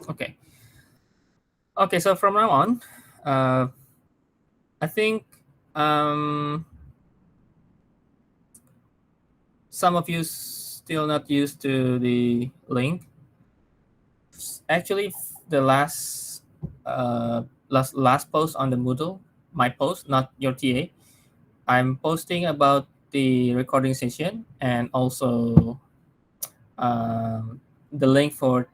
Okay. Okay. So from now on, I think um, some of you still not used to the link. Actually, the last post on the Moodle, my post, not your TA. I'm posting about the recording session and also the link for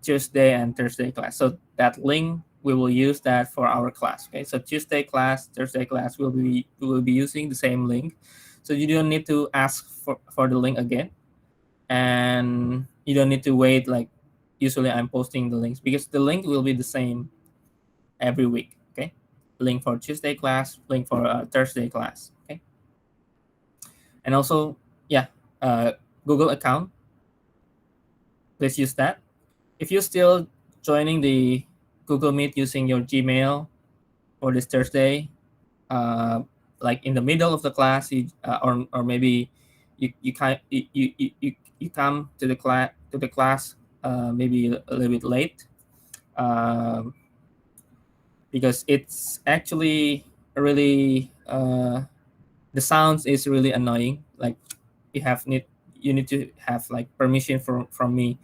Tuesday and Thursday class. So that link we will use that for our class. Okay, so Tuesday class, Thursday class we will be using the same link. So you don't need to ask for the link again, and you don't need to wait like usually I'm posting the links because the link will be the same every week. Okay, link for Tuesday class, link for Thursday class. Okay, and also yeah, Google account. Please use that. If you're still joining the Google Meet using your Gmail for this Thursday, uh, like in the middle of the class, or maybe you come to the class maybe a little bit late, um, because it's actually really the sounds is really annoying. Like you have need you need to have like permission from me.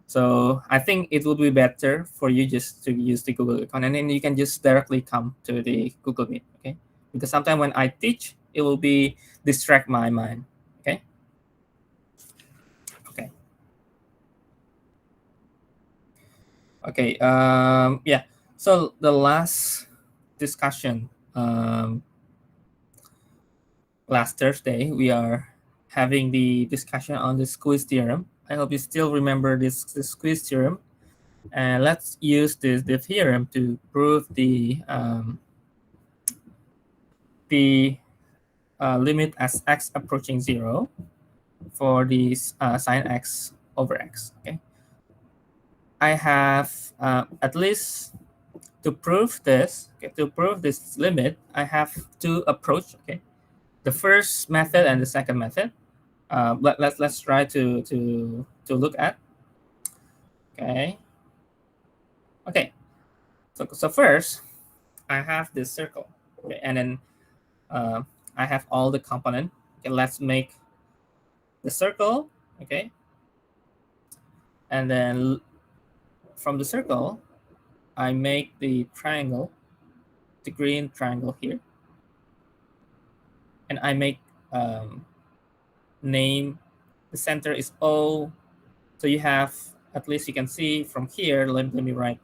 So I think it would be better for you just to use the Google account, and then you can just directly come to the Google Meet. Okay, because sometimes when I teach, it will be distract my mind. Okay. Okay. Okay. Yeah. So the last discussion, last Thursday, we are having the discussion on the squeeze theorem. I hope you still remember this squeeze theorem. And let's use the theorem to prove the limit as x approaching 0 for this sine x over x. Okay, I have at least to prove this. Okay, to prove this limit, I have two approach. Okay, the first method and the second method. Let's try to look at. Okay. Okay. So first, I have this circle. Okay, and then uh, I have all the component. Okay, let's make the circle. Okay, and then from the circle, I make the triangle, the green triangle here, and I make um, name. The center is O. So you have, at least you can see from here. Let me write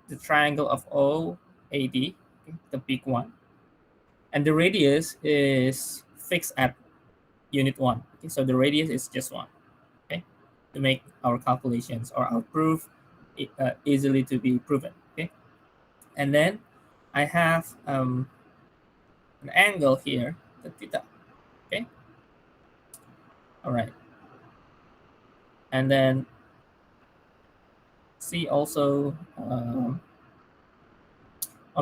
the triangle of OAD, okay, the big one, and the radius is fixed at unit 1. Okay, so the radius is just 1. Okay, to make our calculations or our proof easily to be proven. Okay, and then I have an angle here, the theta. Okay, all right, and then see also, or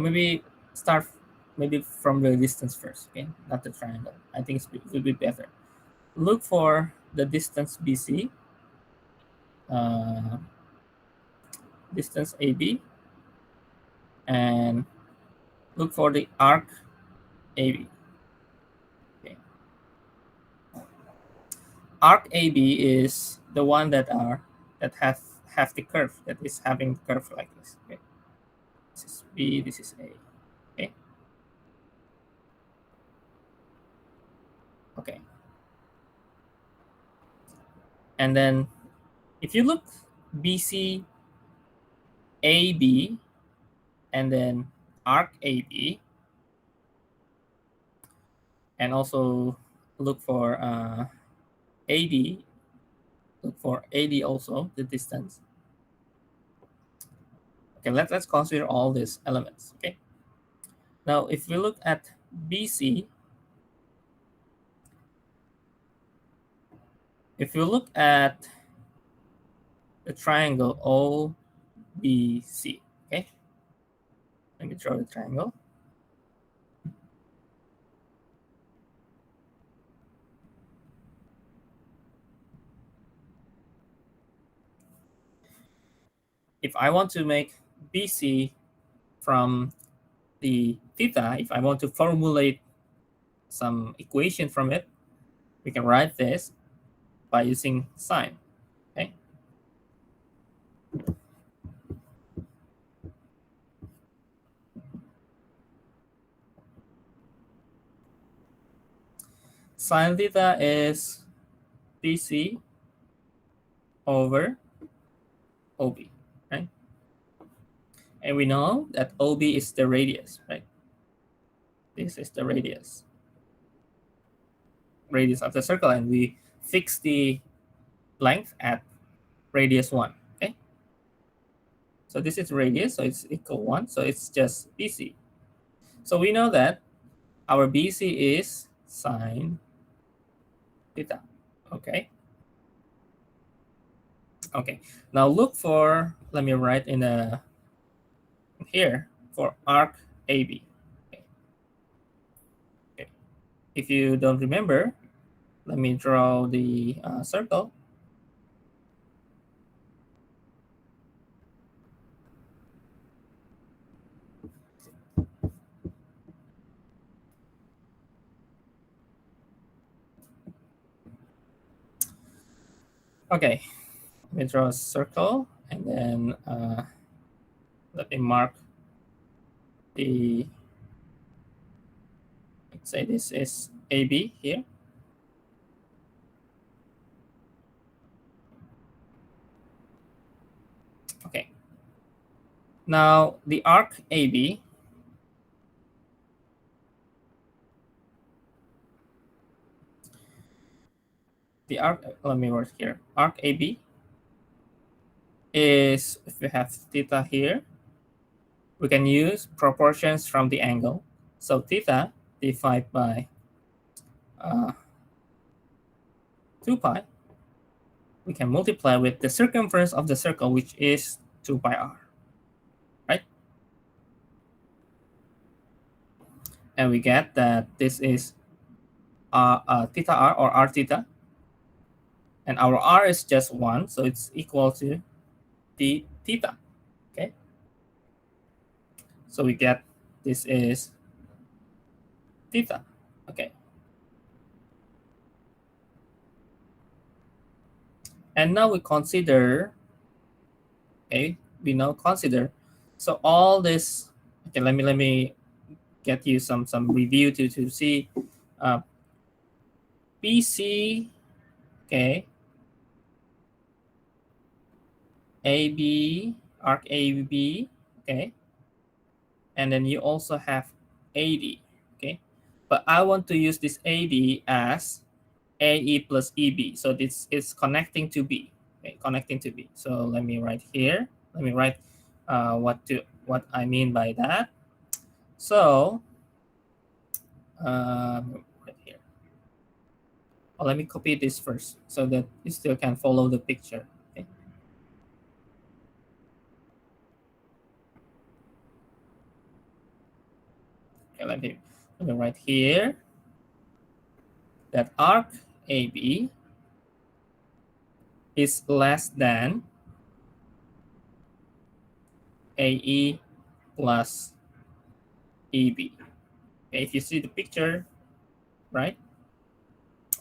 maybe start maybe from the distance first. Okay, not the triangle. I think it will be better. Look for the distance BC, uh, distance AB, and look for the arc AB. Okay. Arc AB is the one that have the curve, that is having the curve like this. Okay. This is B, this is A. Okay. Okay. And then if you look BC AB and then arc AB, and also look for AD, look for AD also, the distance. Okay, let's consider all these elements. Okay. Now, if we look at BC, if you look at the triangle OBC, okay, let me draw the triangle. if I want to make BC from the theta, if I want to formulate some equation from it, we can write this by using sine. Okay. Sine theta is BC over OB, right? And we know that OB is the radius, right? This is the radius of the circle, and we fix the length at radius 1, okay? So this is radius, so it's equal 1, so it's just BC. So we know that our BC is sine theta, okay? Okay, now look for, let me write in here for arc AB. Okay. Okay. If you don't remember, let me draw the circle. Okay, let me draw a circle, and then let me mark the, let's say this is AB here. Okay. Now the arc AB, let me work here. Arc AB is, if we have theta here, we can use proportions from the angle. So theta divided by 2 pi, we can multiply with the circumference of the circle, which is 2 pi r, right? And we get that this is theta r, or r theta, and our r is just 1, so it's equal to d theta, okay? So we get this is theta, okay? And now we consider, okay, we now consider, so all this, okay, let me get you some review to see BC, okay, AB, arc AB, okay, and then you also have AD, okay, but I want to use this AD as AE plus EB, so this is connecting to B, okay, connecting to B. So let me write here, let me write what I mean by that. So right here, oh, let me copy this first so that you still can follow the picture, okay? Okay, let me write here that arc AB is less than AE plus EB. Okay, if you see the picture, right?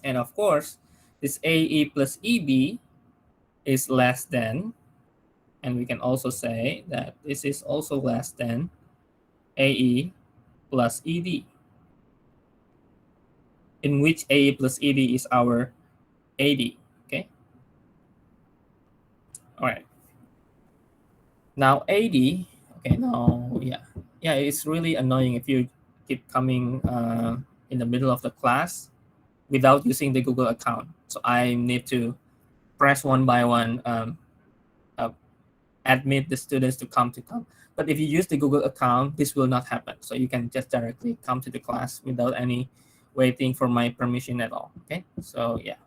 And of course, this AE plus EB is less than, and we can also say that this is also less than AE plus ED, in which AE plus ED is our AD, okay? All right. Now AD, okay, now, yeah, it's really annoying if you keep coming in the middle of the class without using the Google account. So I need to press one by one, admit the students to come. But if you use the Google account, this will not happen. So you can just directly come to the class without any waiting for my permission at all. Okay, so yeah,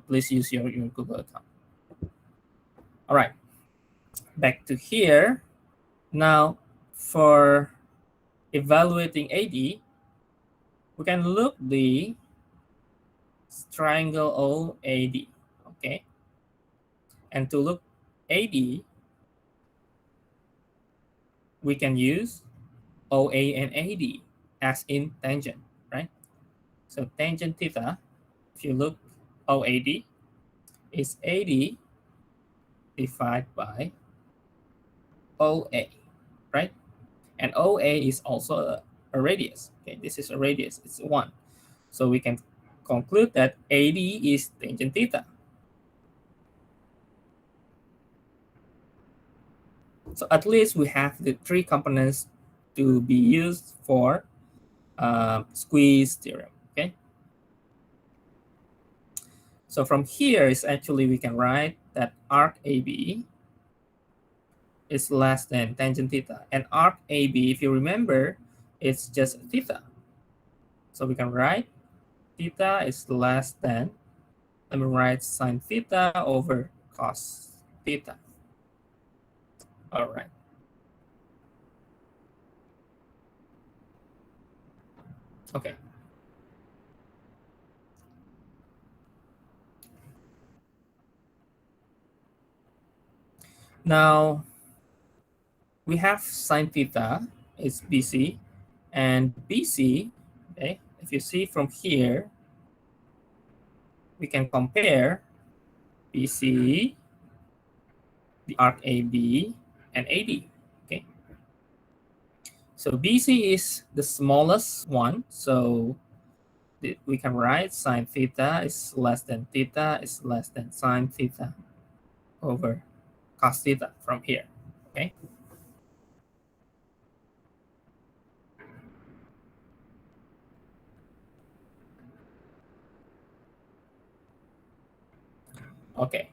please use your Google account. All right, back to here. Now for evaluating AD, we can look the triangle OAD, okay? And to look AD, we can use OA and AD as in tangent, right? So tangent theta, if you look, OAD is AD divided by OA, right? And OA is also a radius. Okay, this is a radius, it's 1. So we can conclude that AD is tangent theta. So at least we have the 3 components to be used for squeeze theorem. Okay. So from here is actually we can write that arc AB is less than tangent theta, and arc AB, if you remember, it's just theta. So we can write theta is less than, let me write sine theta over cos theta. All right. Okay. Now we have sine theta is BC, and BC, okay, if you see from here, we can compare BC, the arc AB, and AD. Okay. So BC is the smallest one, so we can write sine theta is less than theta is less than sine theta over cos theta from here. Okay. Okay.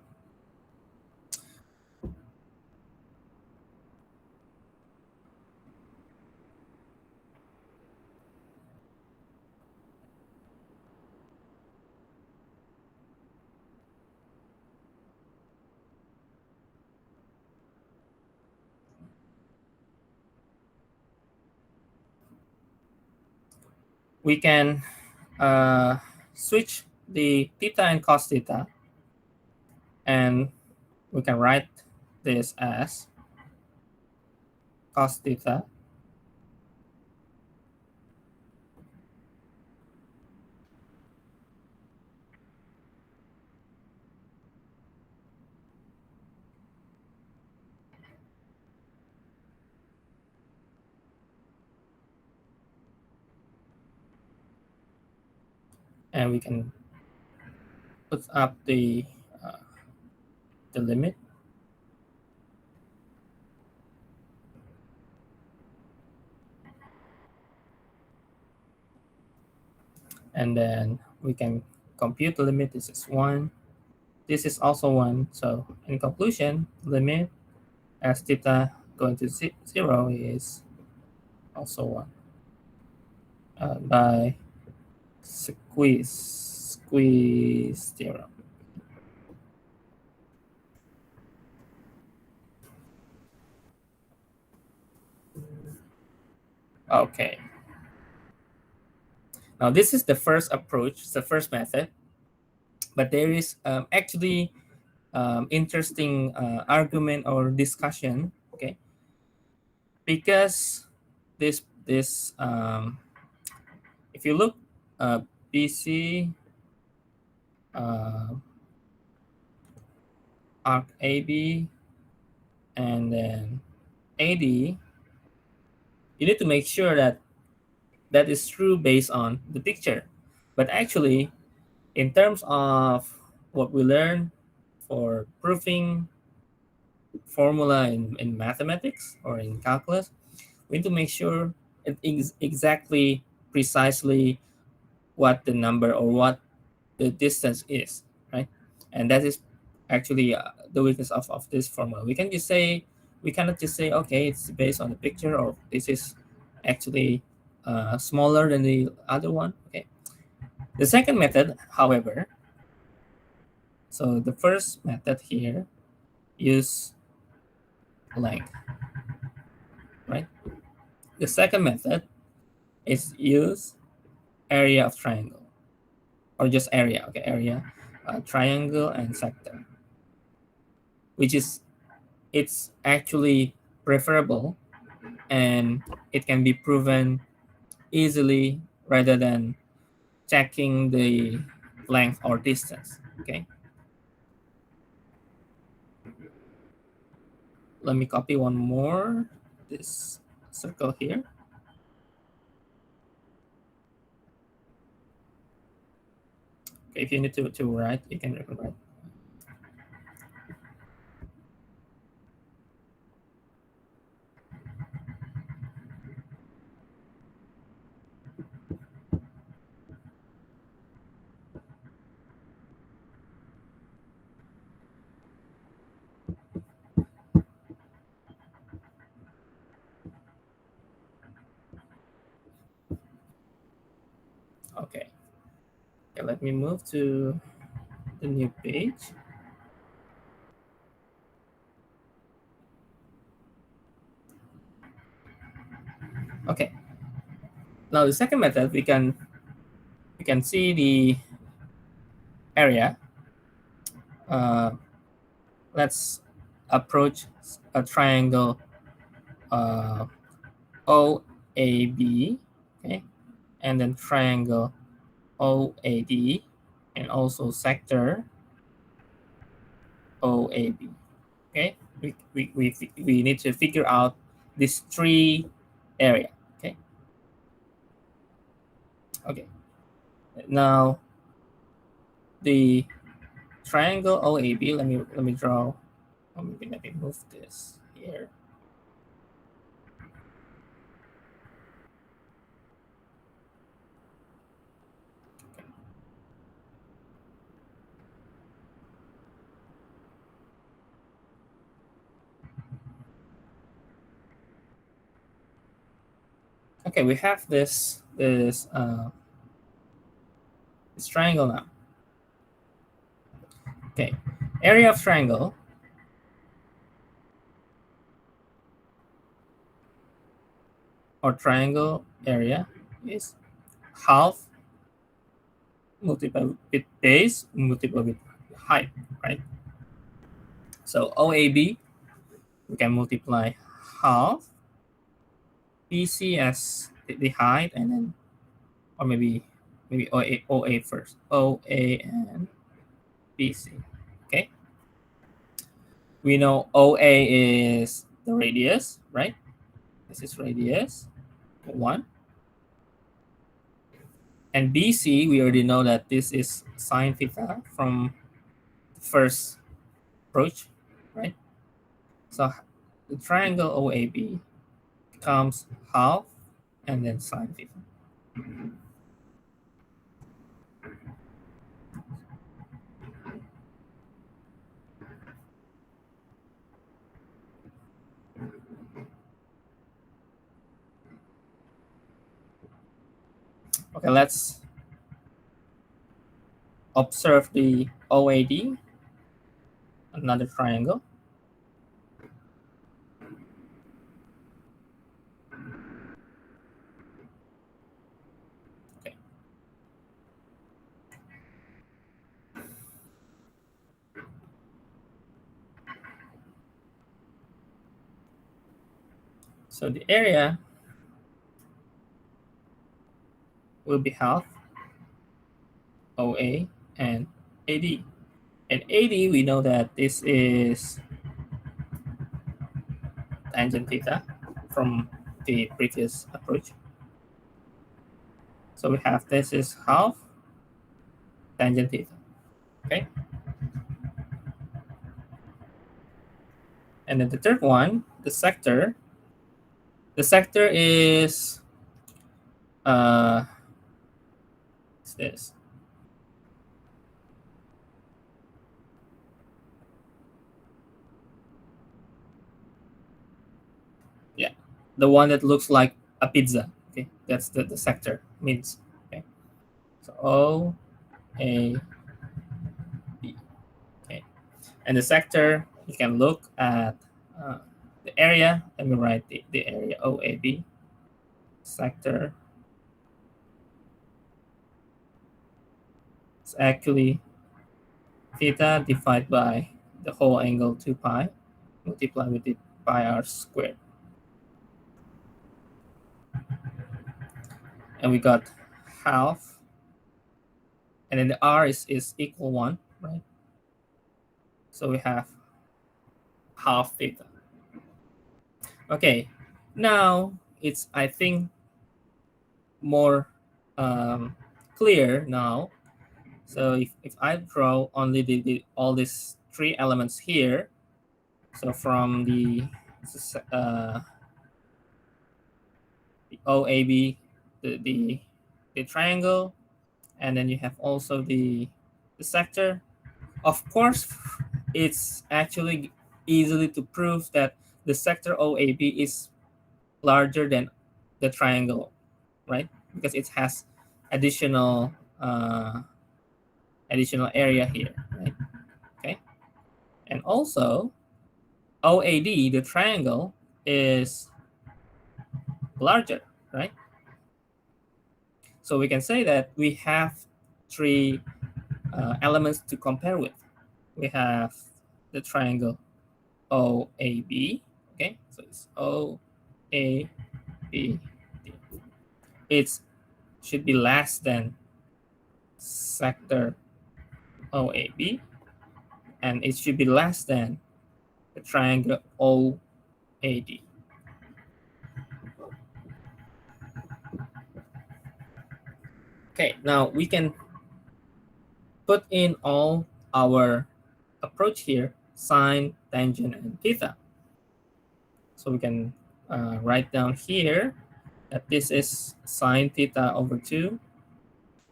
We can switch the theta and cos theta, and we can write this as cos theta and we can put up uh, the limit, and then we can compute the limit. This is 1, this is also 1. So in conclusion, limit as theta going to 0 is also 1 by squeeze theorem. Okay. Now this is the first approach, the first method, but there is actually interesting argument or discussion. Okay, because this if you look BC uh, arc AB and then AD, you need to make sure that that is true based on the picture. But actually, in terms of what we learn for proving formula in mathematics or in calculus, we need to make sure it is exactly precisely what the number or what the distance is, right? And that is actually the weakness of this formula. We cannot just say, okay, it's based on the picture, or this is actually smaller than the other one. Okay. The second method, however, so the first method here use length, right? The second method is use area of triangle, or just area. Okay, area, triangle and sector, which is it's actually preferable and it can be proven easily rather than checking the length or distance. Okay, let me copy one more this circle here. Okay, if you need to write, you can write. Okay. Okay, let me move to the new page. Okay. Now the second method, we can see the area. Uh, let's approach a triangle OAB, okay, and then triangle OAD, and also sector OAB. Okay, we need to figure out these three area. Okay, okay. Now the triangle OAB. Let me draw. Or maybe let me move this here. Okay, we have this triangle now. Okay, area of triangle or triangle area is half multiplied with base multiplied with height, right? So OAB, we can multiply half BC as the height, and then, or maybe OA first. OA and BC. Okay. We know OA is the radius, right? This is radius, one. And BC, we already know that this is sine theta from the first approach, right? So the triangle OAB becomes half and then sine theta. Okay, let's observe the OAD, another triangle. Okay. So the area will be half OA and AD. And AD, we know that this is tangent theta from the previous approach. So we have this is half tangent theta. Okay. And then the third one, the sector. The sector is what's this? Yeah, the one that looks like a pizza. Okay, that's the sector means. Okay, so O A B. Okay, and the sector, you can look at the area. Let me write the area OAB. Sector is actually theta divided by the whole angle 2 pi multiplied with the pi r squared. and we got half, and then the r is equal 1, right? So we have half theta. Okay, now it's, I think, more clear now. So if I draw only all these three elements here, so from uh, the OAB, the, the the triangle, and then you have also the sector. Of course, it's actually easily to prove that the sector OAB is larger than the triangle, right? Because it has additional additional area here, right? Okay, and also OAD, the triangle, is larger, right? So we can say that we have three elements to compare with. We have the triangle OAB, okay? So it's OAB. It should be less than sector OAB, and it should be less than the triangle OAD. Okay, now we can put in all our approach here, sine, tangent, and theta. So we can write down here that this is sine theta over 2.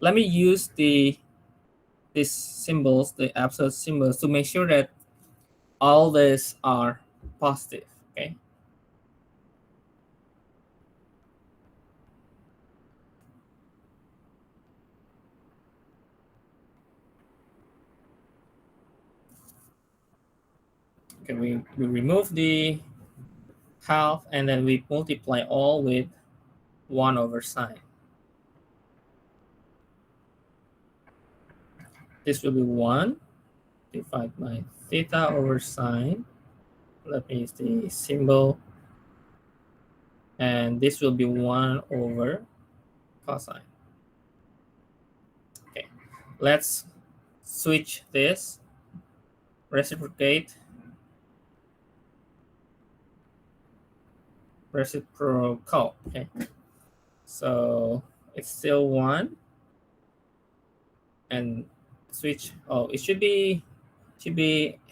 Let me use these symbols, the absolute symbols, to make sure that all these are positive, okay? Okay, we remove the half, and then we multiply all with 1 over sine. This will be 1 divided by theta over sine. Let me use the symbol. And this will be 1 over cosine. Okay, let's switch this, reciprocate, reciprocal. Okay, so it's still 1, and switch. Oh, it should be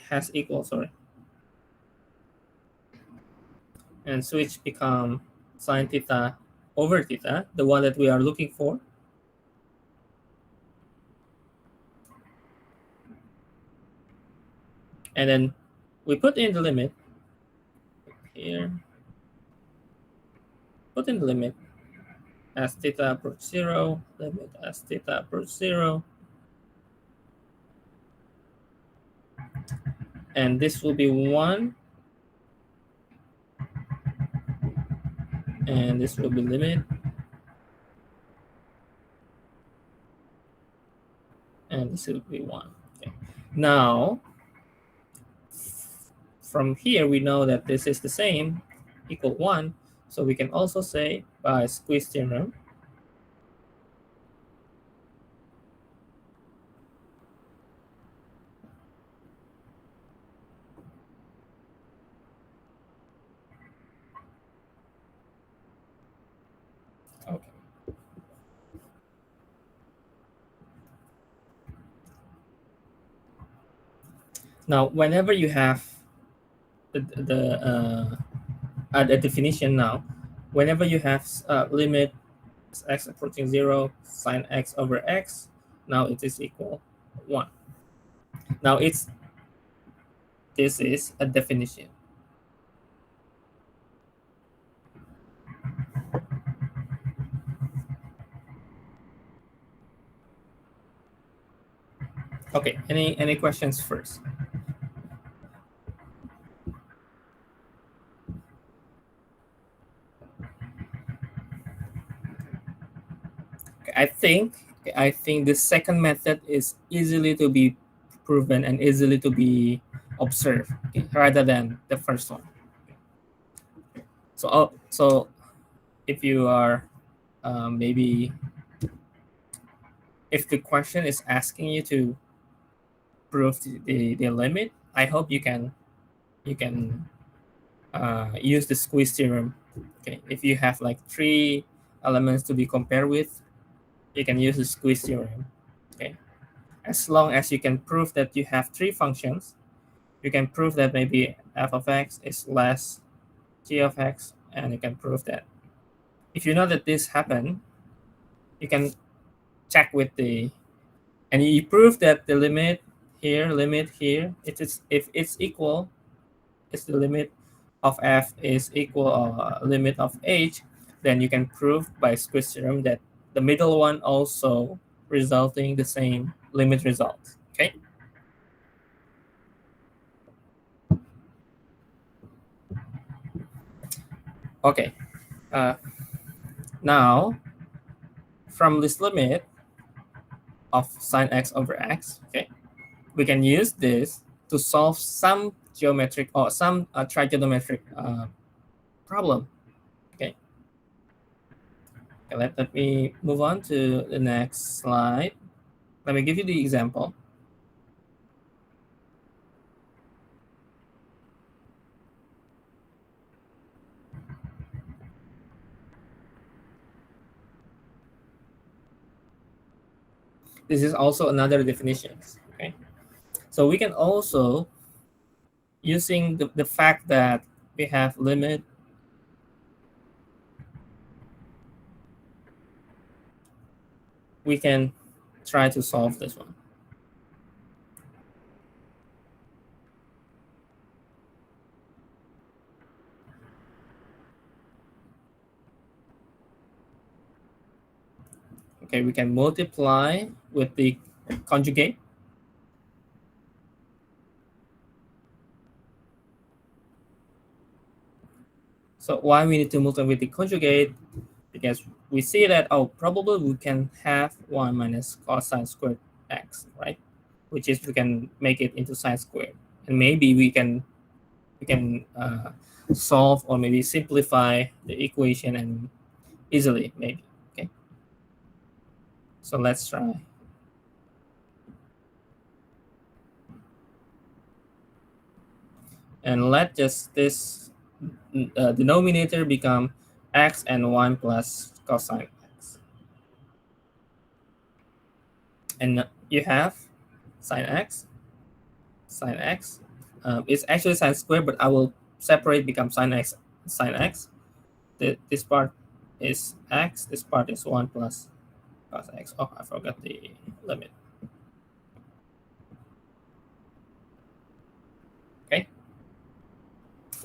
has equal, sorry, and switch become sine theta over theta, the one that we are looking for. And then we put in the limit here, put in the limit as theta approach 0, limit as theta approach 0, and this will be 1, and this will be limit, and this will be 1. Okay. Now, from here, we know that this is the same, equal 1, so we can also say by squeeze theorem, okay. Now, whenever you have the definition now, whenever you have limit x approaching 0, sine x over x, now it is equal 1. Now this is a definition. Okay, any questions first? Okay, I think the second method is easily to be proven and easily to be observed, okay, rather than the first one. So if you are maybe if the question is asking you to prove the limit, I hope you can use the squeeze theorem. Okay, if you have like three elements to be compared with, you can use the squeeze theorem. Okay, as long as you can prove that you have three functions, you can prove that maybe f of x is less g of x, and you can prove that. If you know that this happened, you can check with the, and you prove that the limit here, it is if it's equal, it's the limit of f is equal limit of h, then you can prove by squeeze theorem that the middle one also resulting the same limit result. Okay. Okay. Now from this limit of sine x over x, okay, we can use this to solve some geometric or some trigonometric problem. Okay. Okay, let me move on to the next slide. Let me give you the example. This is also another definition. Okay. So we can also, using the fact that we have limit we can try to solve this one. Okay, we can multiply with the conjugate. So why we need to multiply with the conjugate? Because we see that, oh, probably we can have 1 minus cosine squared x, right? Which is we can make it into sine squared. And maybe we can solve or maybe simplify the equation and easily, maybe. Okay. So let's try. And let just this denominator become x and 1 plus cosine x. And you have sine x. It's actually sine squared, but I will separate become sine x, sine x. This part is x, this part is 1 plus cos x. Oh, I forgot the limit. Okay.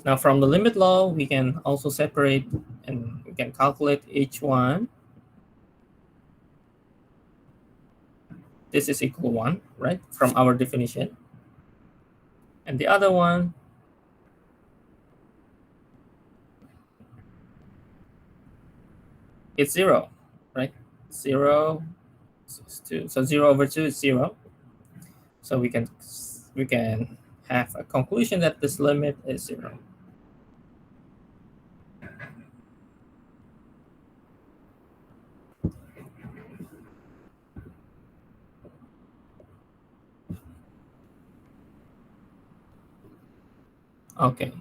Now from the limit law, we can also separate and we can calculate each one. This is equal 1, right? From our definition. And the other one, it's 0, right? 0 is 2. So 0 over 2 is 0. So we can have a conclusion that this limit is 0. Okay.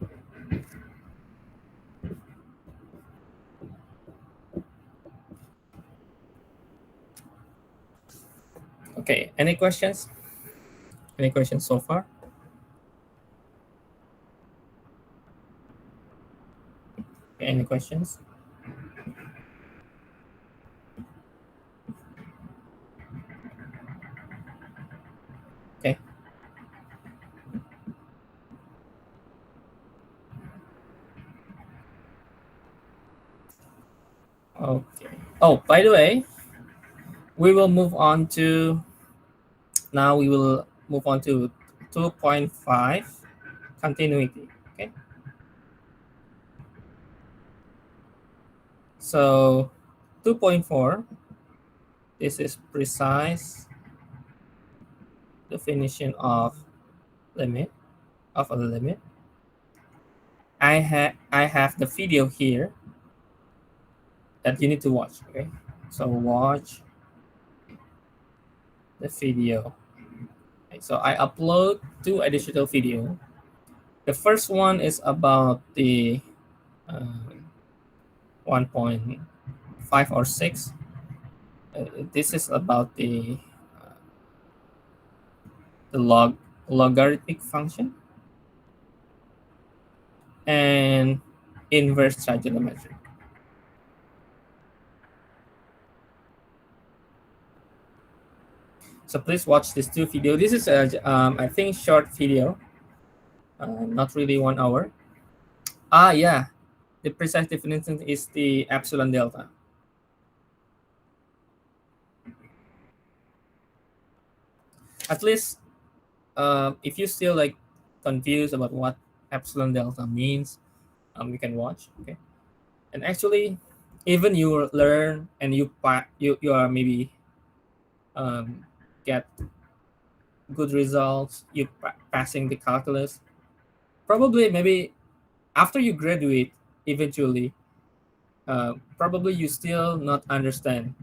Okay, any questions? Any questions so far? Okay, any questions? Okay. Okay. Oh, by the way, we will move on to, now we will move on to 2.5 continuity. Okay. So 2.4, this is precise definition of limit, of a limit. I have the video here. that you need to watch. Okay, so watch the video. Okay, so I upload two additional video. The first one is about the 1.5 or 6. This is about the logarithmic function and inverse trigonometry. So please watch these two videos. This is a I think short video, not really 1 hour. Yeah, the precise definition is the epsilon delta. At least if you still like confused about what epsilon delta means, you can watch. Okay, and actually, even you learn and you are maybe um, get good results, you passing the calculus. Probably maybe after you graduate, eventually, probably you still not understand,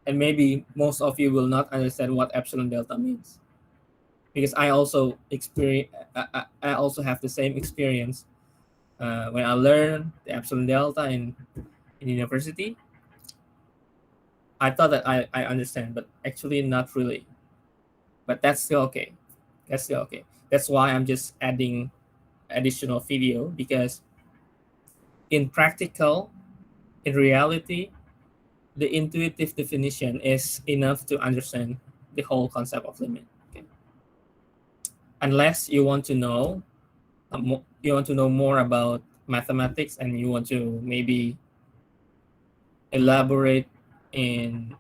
and maybe most of you will not understand what epsilon delta means, because I also experience. I also have the same experience when I learned the epsilon delta in university. I thought that I understand, but actually not really. But that's still okay. That's still okay. That's why I'm just adding additional video, because in practical, in reality, the intuitive definition is enough to understand the whole concept of limit. Okay? Unless you want to know, you want to know more about mathematics, and you want to maybe elaborate in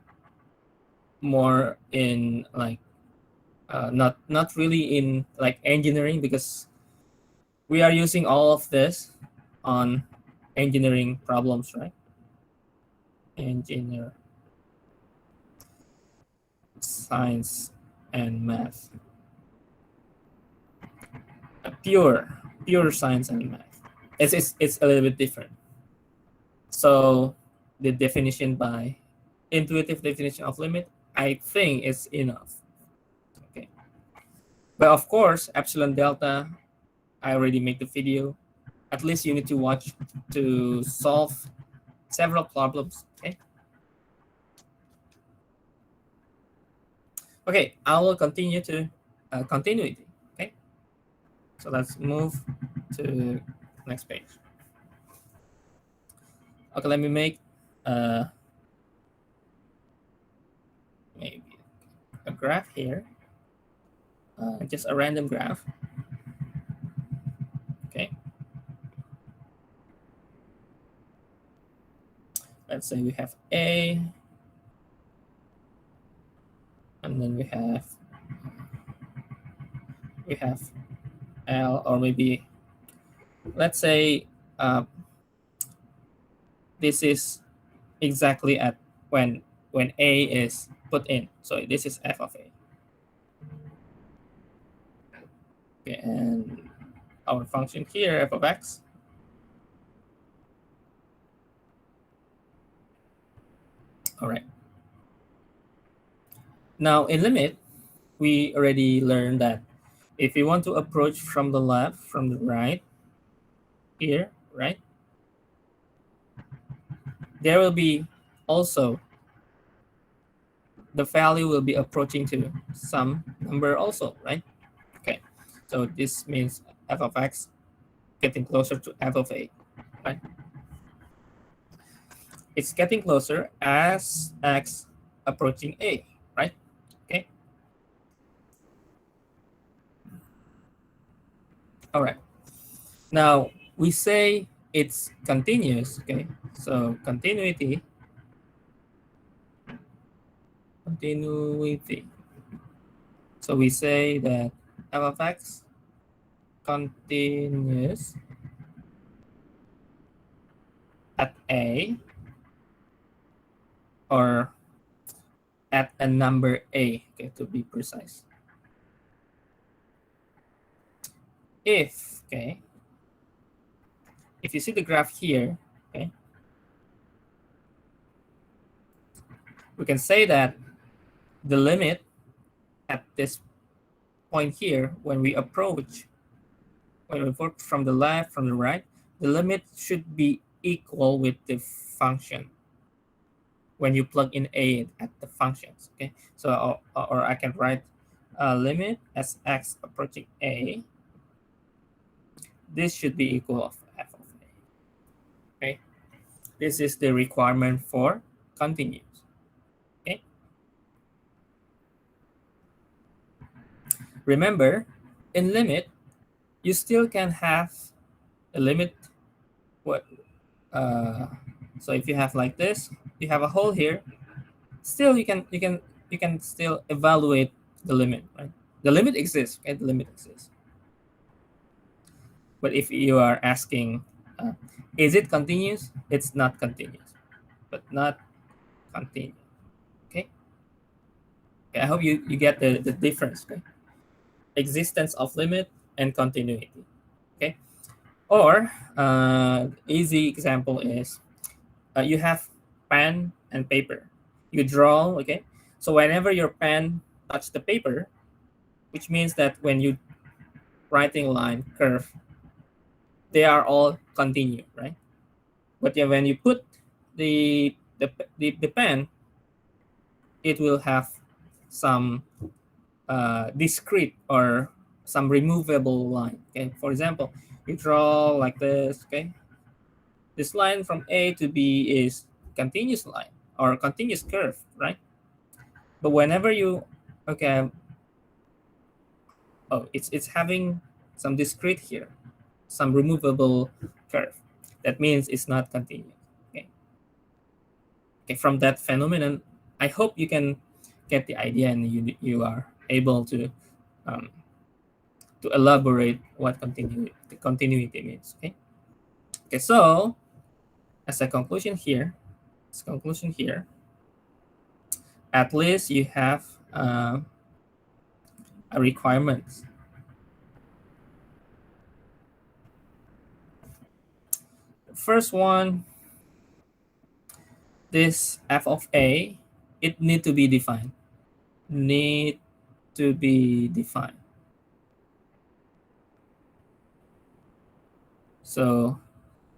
more in like not really in like engineering, because we are using all of this on engineering problems, right? Engineer, science, and math. Pure science and math. It's a little bit different. So the definition by intuitive definition of limit, I think is enough. Okay. But of course, epsilon delta, I already made the video. At least you need to watch to solve several problems. Okay. Okay, I will continue to continuity. Okay. So let's move to next page. Okay, let me make uh, maybe a graph here, just a random graph. Okay, let's say we have A, and then we have L, or maybe let's say this is exactly at when A is put in. So this is f of A. Okay, and our function here, f of x. All right. Now in limit, we already learned that if we want to approach from the left, from the right, here, right, there will be also the value will be approaching to some number also, right? Okay, so this means f of x getting closer to f of a, right? It's getting closer as x approaching a, right? Okay, all right. Now we say it's continuous, okay? So continuity. So we say that f of x continuous at a, or at a number a, okay, to be precise. Okay, if you see the graph here, okay, we can say that the limit at this point here, when we work from the left, from the right, the limit should be equal with the function when you plug in a at the functions. Okay, so or I can write limit as x approaching a. This should be equal of f of a. Okay, this is the requirement for continuous. Okay, remember, in limit, you still can have a limit. What? Uh, so if you have like this, you have a hole here. Still, you can still evaluate the limit, right? The limit exists. Okay, the limit exists. But if you are asking, uh, is it continuous? It's not continuous, but not continuous. Okay. Okay, I hope you get the difference. Okay. Existence of limit and continuity. Okay. Or easy example is you have pen and paper. You draw. Okay. So whenever your pen touch the paper, which means that when you writing line curve, they are all continue, right? But yeah, when you put the pen, it will have some discrete or some removable line. Okay, for example, you draw like this. Okay, this line from A to B is continuous line or continuous curve, right? But whenever you okay, oh, it's having some discrete here, some removable curve. That means it's not continuous. Okay, okay. From that phenomenon, I hope you can get the idea and you are able um, to elaborate what continuity means. Okay. Okay. So as a conclusion here, at least you have a requirement. First one, this f of a, it need to be defined. Need to be defined. So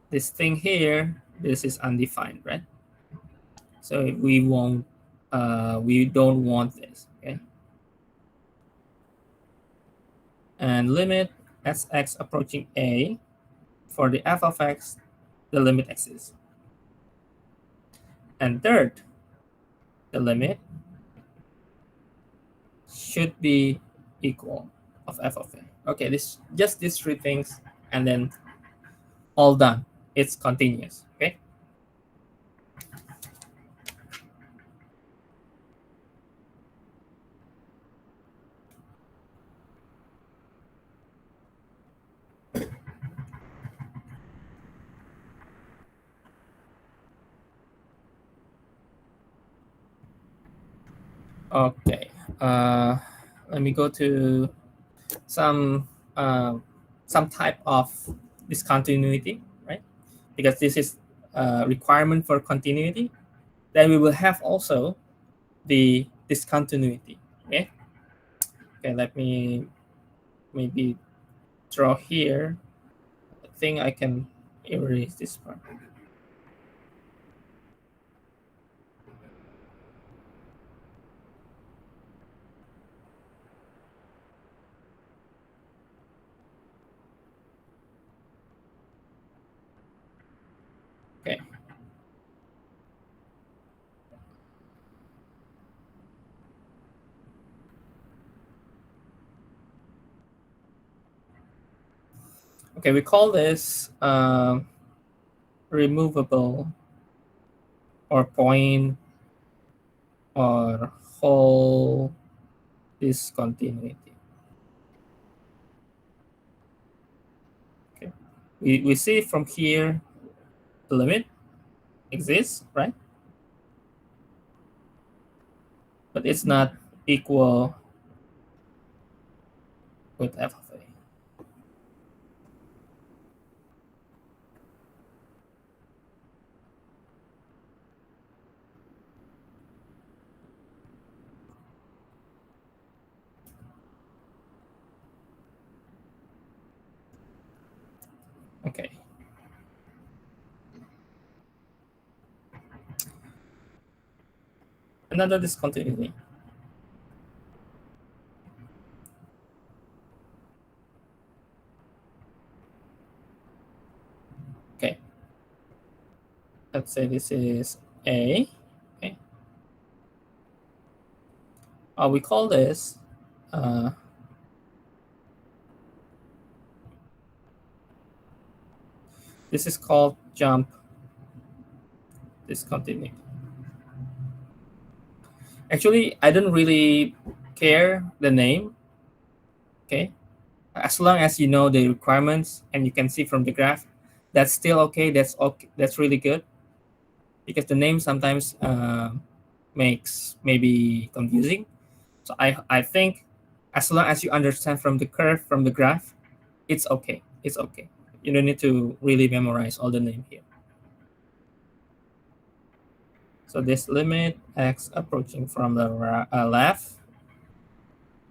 this thing here, this is undefined, right? So we don't want this. Okay. And limit as x approaching a, for the f of x, the limit exists. And third, the limit should be equal of f of a. Okay, this just these three things, and then all done. It's continuous. Okay. Okay. Let me go to some uh, some type of discontinuity, right? Because this is a requirement for continuity. Then we will have also the discontinuity. Okay. Okay. Let me maybe draw here. I think I can erase this part. Okay. Okay. We call this removable or point or whole discontinuity. Okay. We see from here the limit exists, right? But it's not equal with f of a. Okay. Another discontinuity. Okay. Let's say this is A. Okay. We call this this is called jump discontinuity. Actually, I don't really care the name. Okay. As long as you know the requirements and you can see from the graph, that's still okay. That's okay. That's really good because the name sometimes makes maybe confusing. So I think as long as you understand from the curve from the graph, it's okay. It's okay. You don't need to really memorize all the name here. So this limit x approaching from the left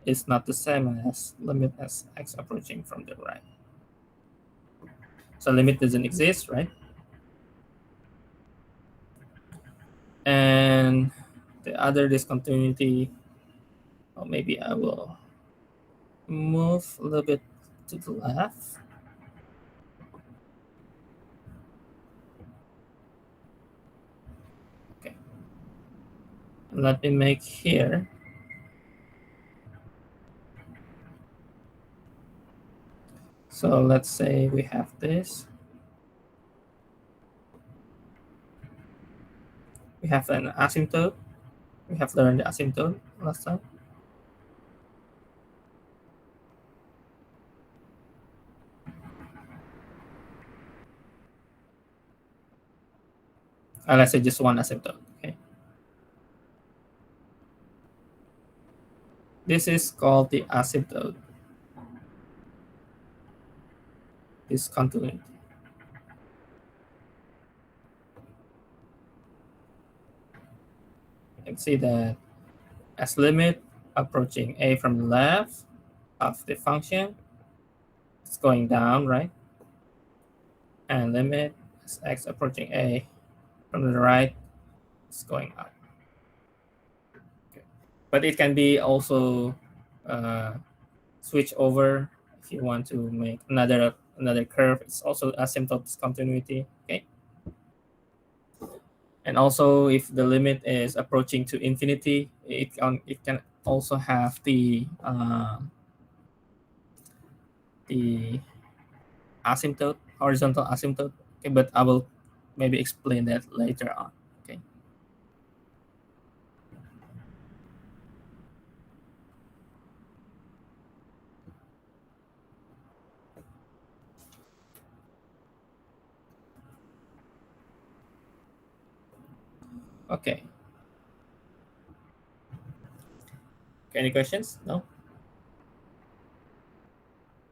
is not the same as limit as x approaching from the right. So limit doesn't exist, right? And the other discontinuity, or maybe I will move a little bit to the left. Okay. Let me make here. So let's say we have this. We have an asymptote. We have learned the asymptote last time. Let's say just one asymptote. Okay. This is called the asymptote discontinuity. You can see that as limit approaching a from the left of the function, it's going down, right? And limit as x approaching a from the right, it's going up. Okay. But it can be also switch over if you want to make another curve. It's also asymptote discontinuity. Okay. And also, if the limit is approaching to infinity, it can also have the asymptote, horizontal asymptote. Okay, but I will maybe explain that later on. Okay. Okay. Any questions? No.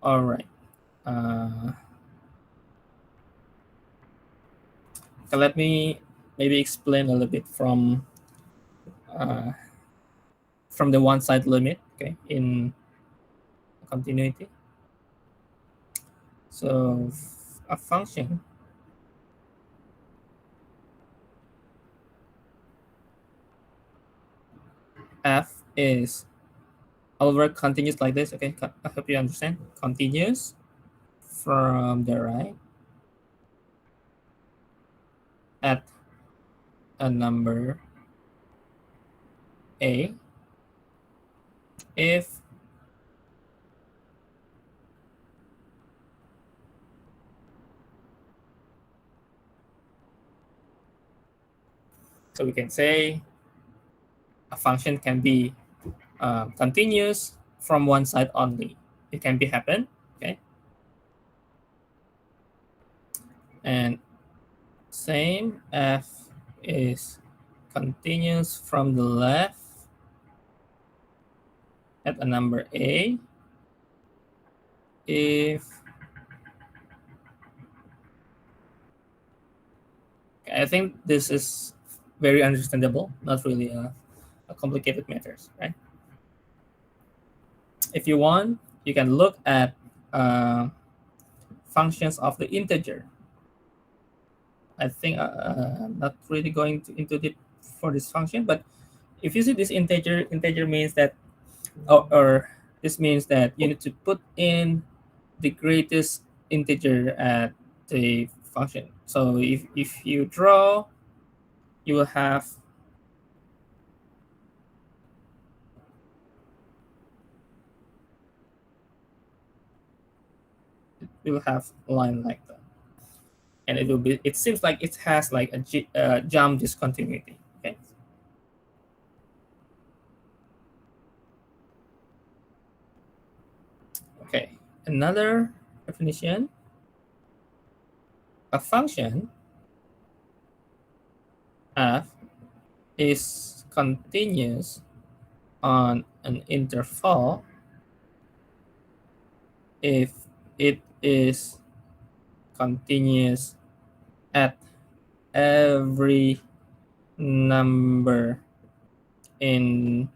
All right. So let me maybe explain a little bit uh, from the one side limit. Okay, in continuity. So a function f is over continuous like this. Okay, I hope you understand. Continuous from the right at a number a if so we can say a function can be continuous from one side only. It can be happen. Okay, and same f is continuous from the left at a number a if I think this is very understandable, not really a complicated matters, right? If you want, you can look at functions of the integer. I think I'm not really going into deep for this function, but if you see this integer means that, or this means that you need to put in the greatest integer at the function. So if you draw, you will have a line like that, and it seems like it has like a jump discontinuity. Okay. Okay. Another definition: a function f is continuous on an interval if it is continuous at every number in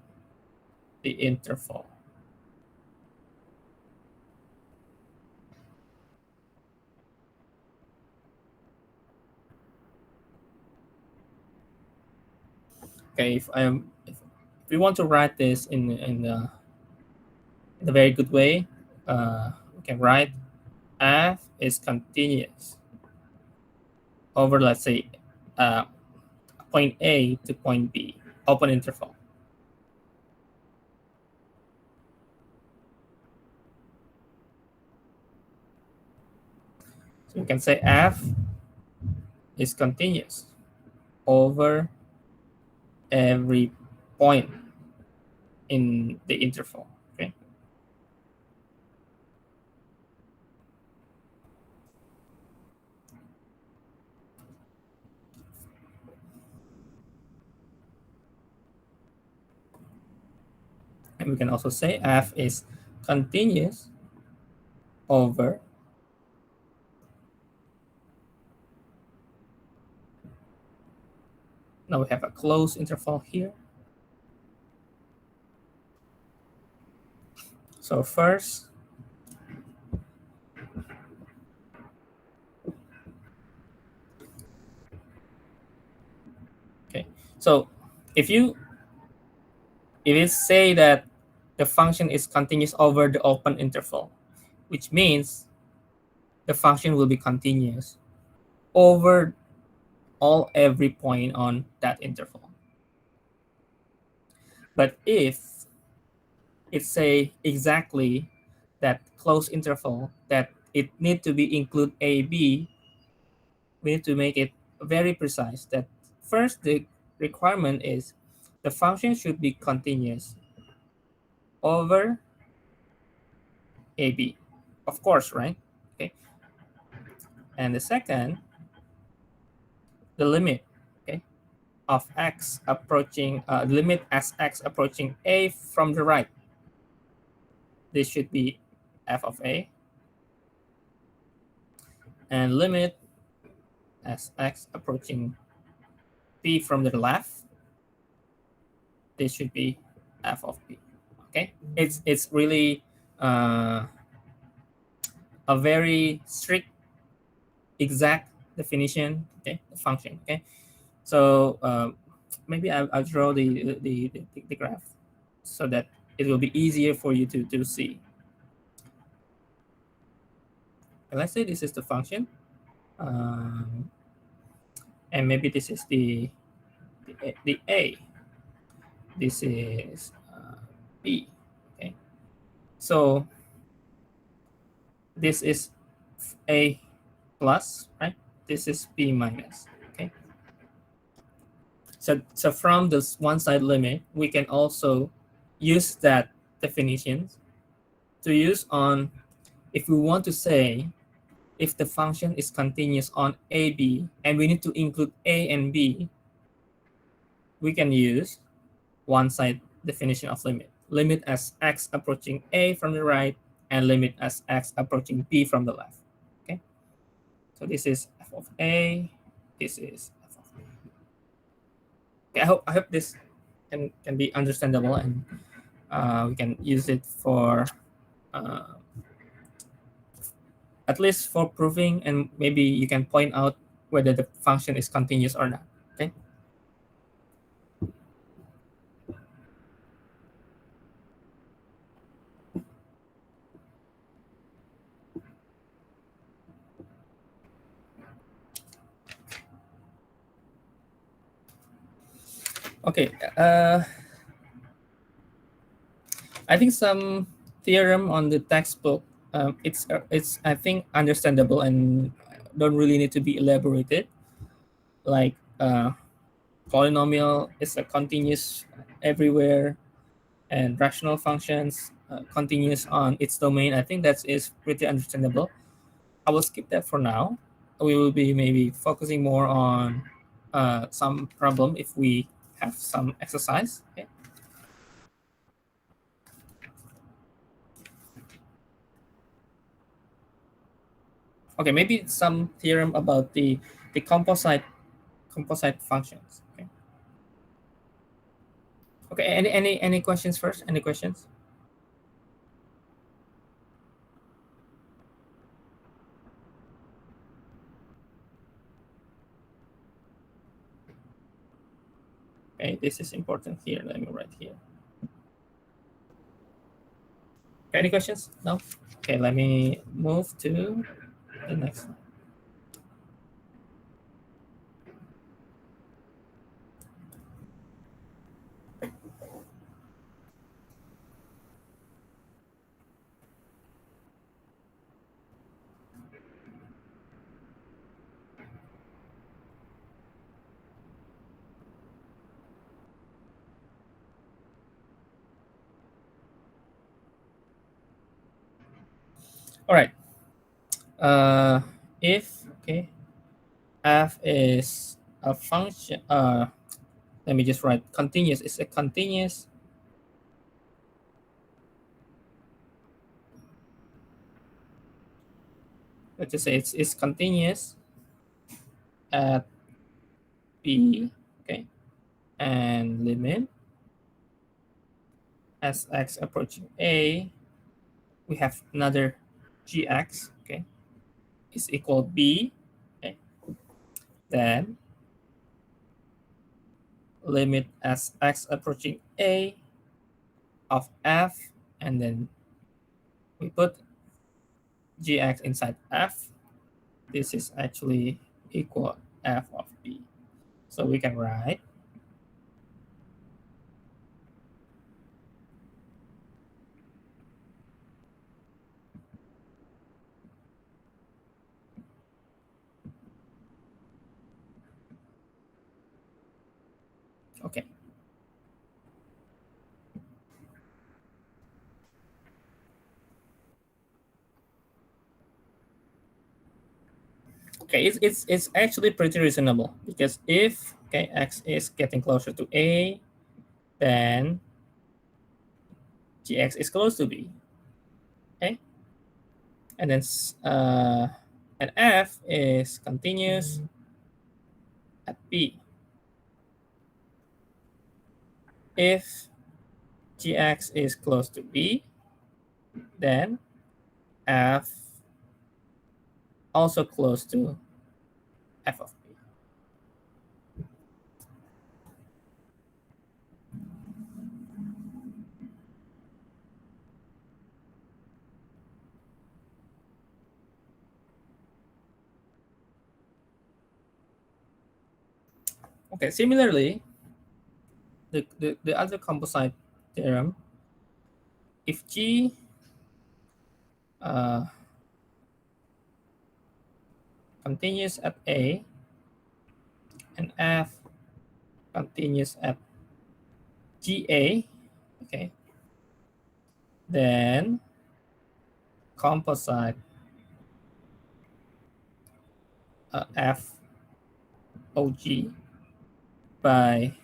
the interval. Okay, if we want to write this in a very good way, we can write f is continuous over, let's say, uh, point A to point B, open interval. So we can say f is continuous over every point in the interval. Okay. And we can also say f is continuous over now we have a closed interval here. So first, okay. So if you say that the function is continuous over the open interval, which means the function will be continuous over every point on that interval. But if it say exactly that closed interval that it need to be include a b, we need to make it very precise that first the requirement is the function should be continuous over ab, of course, right? Okay. And the second, the limit, okay, of x approaching limit as x approaching a from the right, this should be f of a, and limit as x approaching b from the left, this should be f of b. Okay, it's really a very strict, exact definition. Okay, the function. Okay, so maybe I'll draw the graph so that it will be easier for you to see. And let's say this is the function, um, and maybe this is the a. This is b. Okay, so this is a plus, right? This is b minus. Okay, so from this one side limit, we can also use that definition to use on if we want to say if the function is continuous on a b and we need to include a and b, we can use one side definition of limit. Limit as x approaching a from the right and limit as x approaching b from the left. Okay, so this is f of a, this is f of b. Okay, I hope this can be understandable, and we can use it for at least for proving, and maybe you can point out whether the function is continuous or not. Okay. Okay. I think some theorem on the textbook. It's I think understandable and don't really need to be elaborated. Like polynomial is a continuous everywhere, and rational functions continuous on its domain. I think that is pretty understandable. I will skip that for now. We will be maybe focusing more on some problem if we have some exercise. Okay. Okay, maybe some theorem about the composite functions. Okay. Okay. Any questions first? Any questions? Okay, this is important here. Let me write here. Okay, any questions? No. Okay, let me move to the next slide. All right. Uh, if okay, f is a function. Let me just write continuous. It's a continuous. Let's just say it's continuous at b. Okay, and limit as x approaching a. We have another gx. Okay, is equal b. Okay, then limit as x approaching a of f, and then we put gx inside f. This is actually equal f of b. So we can write okay. Okay, it's actually pretty reasonable because if okay x is getting closer to a, then gx is close to b. Okay, and then and f is continuous at b. If gx is close to b, then f also close to f of b. Okay, similarly, the other composite theorem, if G uh, continues at A and F continues at GA, okay, then composite FOG by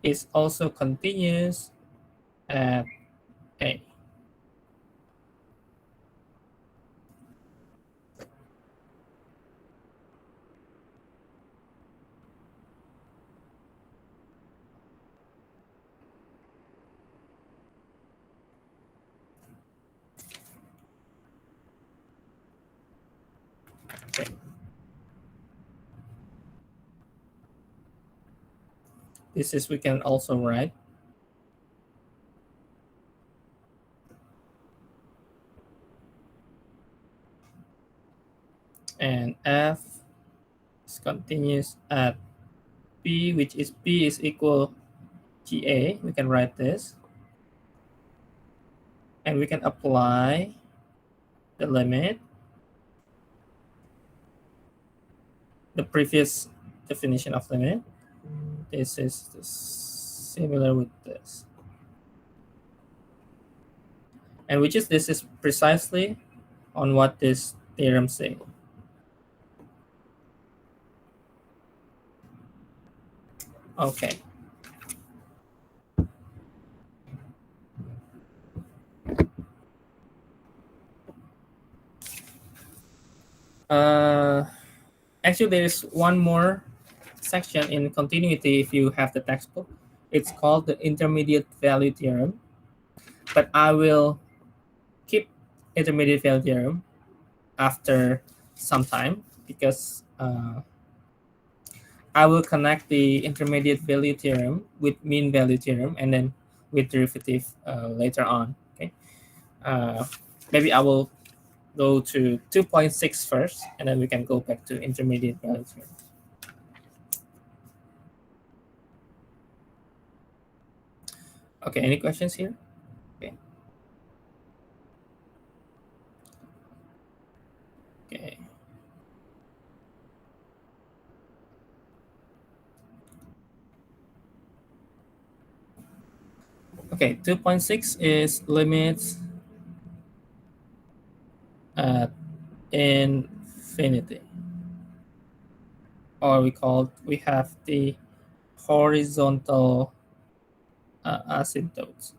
is also continuous at A. Okay. This is, we can also write, and f is continuous at p, which is p is equal ga. We can write this, and we can apply the limit, the previous definition of limit. This is similar with this, and which is, this is precisely on what this theorem says. Okay. Uh, Actually, there is one more section in continuity if you have the textbook. It's called the intermediate value theorem, but I will keep intermediate value theorem after some time, because I will connect the intermediate value theorem with mean value theorem and then with derivative later on. Okay. Uh, Maybe I will go to 2.6 first, and then we can go back to intermediate value theorem. Okay, any questions here? Okay. Okay. Okay, 2.6 is limits at infinity. Or we have the horizontal asymptotes.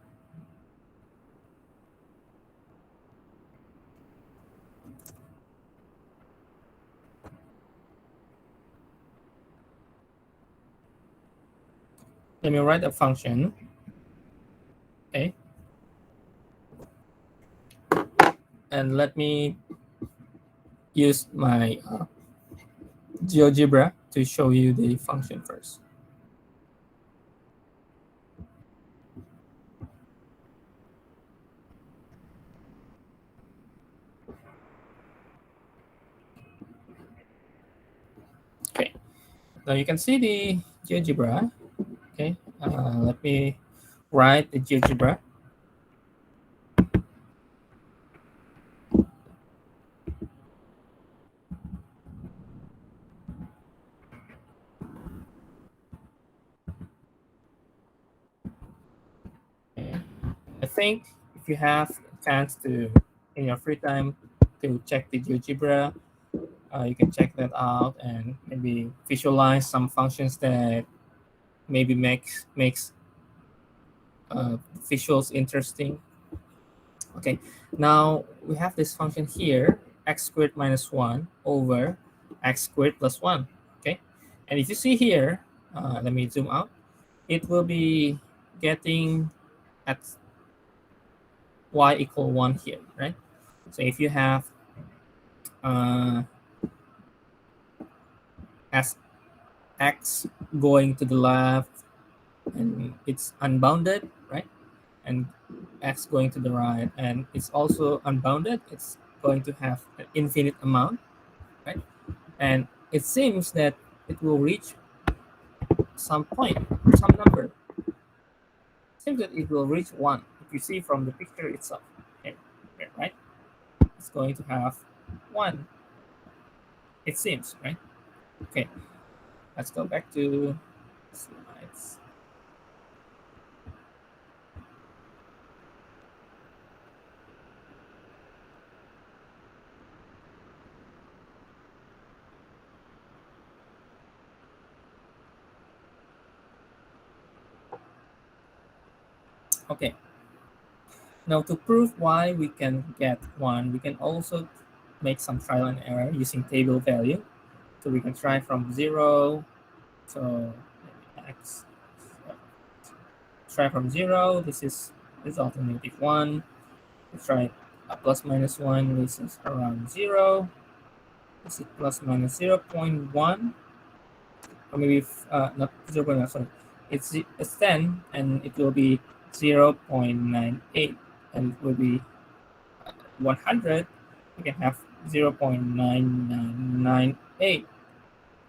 Let me write a function. Okay. And let me use my Geogebra to show you the function first. Okay. Now you can see the Geogebra. Okay. Let me write the Geogebra. Okay. I think if you have a chance to, in your free time, to check the Geogebra, you can check that out and maybe visualize some functions that maybe makes visuals interesting. Okay, now we have this function here, x squared minus 1 over x squared plus 1. Okay, and if you see here, let me zoom out, it will be getting at y equal 1 here, right? So if you have uh, as x going to the left, and it's unbounded, right? And x going to the right, and it's also unbounded, it's going to have an infinite amount, right? And it seems that it will reach some point, some number. It seems that it will reach 1 if you see from the picture itself. Okay, right? It's going to have 1, it seems, right? Okay, let's go back to slides. Okay, now to prove why we can get 1, we can also make some trial and error using table value. So we can try from 0, so x, try from 0, this is result in -1. Let's try a plus minus 1, this is around 0. Is it plus minus 0.1? Or maybe not 0.1, sorry. It's 10 and it will be 0.98, and it will be 100. You can have 0.9998. You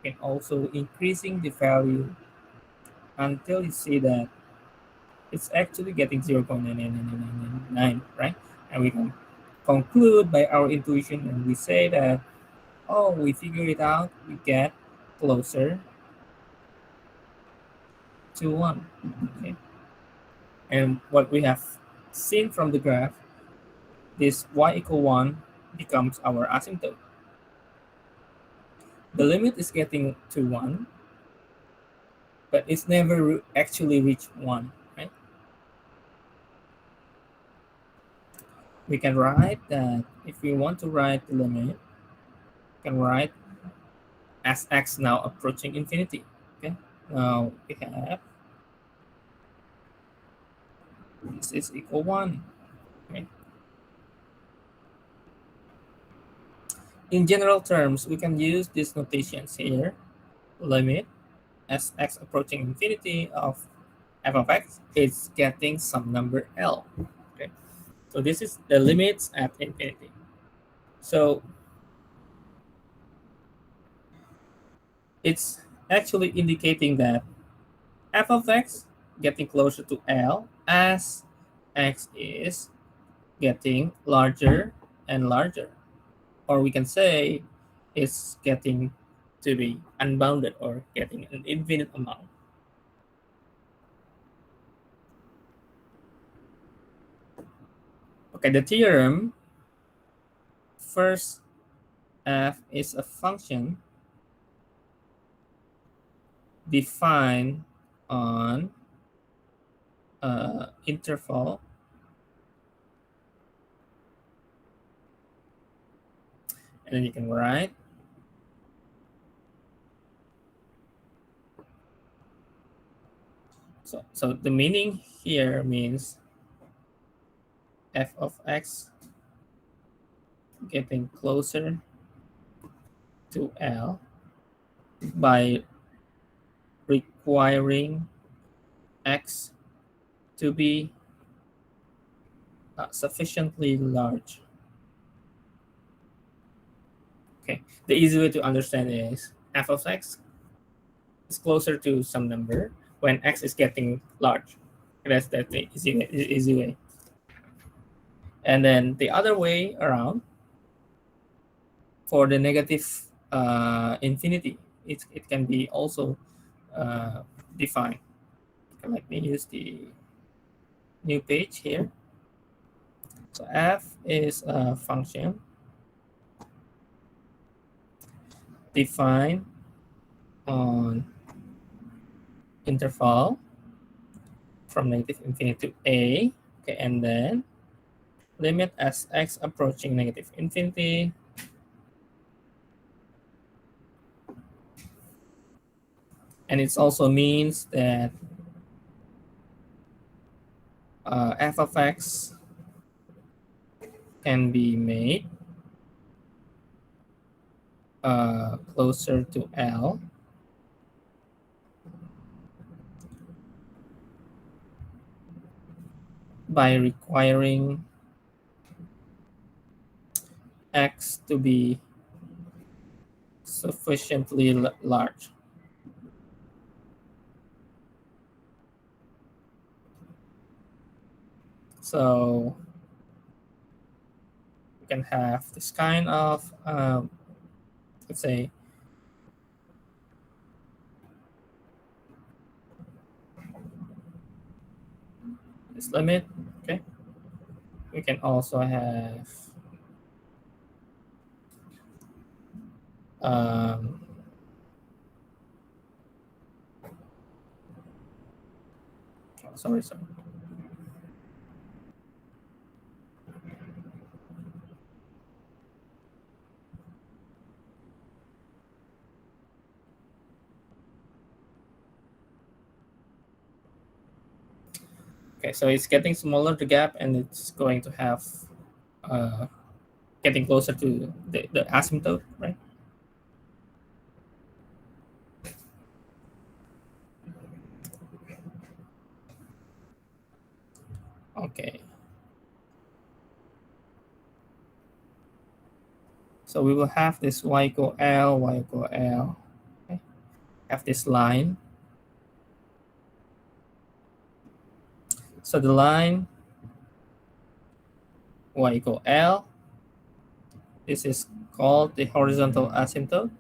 can also increasing the value until you see that it's actually getting 0.99999, right? And we can conclude by our intuition and we say that, oh, we figure it out, we get closer to 1. Okay. And what we have seen from the graph, this y equal 1 becomes our asymptote. The limit is getting to 1, but it's never actually reached 1, right? We can write that if we want to write the limit, we can write as x now approaching infinity. Okay, now we have this is equal 1. Okay. In general terms, we can use these notations here. Limit as x approaching infinity of f of x is getting some number L. Okay, so this is the limits at infinity. So it's actually indicating that f of x getting closer to L as x is getting larger and larger. Or we can say it's getting to be unbounded or getting an infinite amount. Okay, the theorem, first f is a function defined on interval and then you can write so the meaning here means f of x getting closer to L by requiring x to be sufficiently large. Okay, the easy way to understand is f of x is closer to some number when x is getting large. That's the easy way. And then the other way around, for the negative infinity, it can be also defined. Let me use the new page here. So f is a function defined on interval from negative infinity to a. Okay, and then limit as x approaching negative infinity and it also means that f of x can be made closer to L by requiring x to be sufficiently large. So we can have this kind of, let's say, this limit, okay? We can also have um, sorry. Okay, so it's getting smaller the gap and it's going to have getting closer to the asymptote, right? Okay. So we will have this y equal L, y equal L. Okay. Have this line. So the line y equal L, this is called the horizontal asymptote.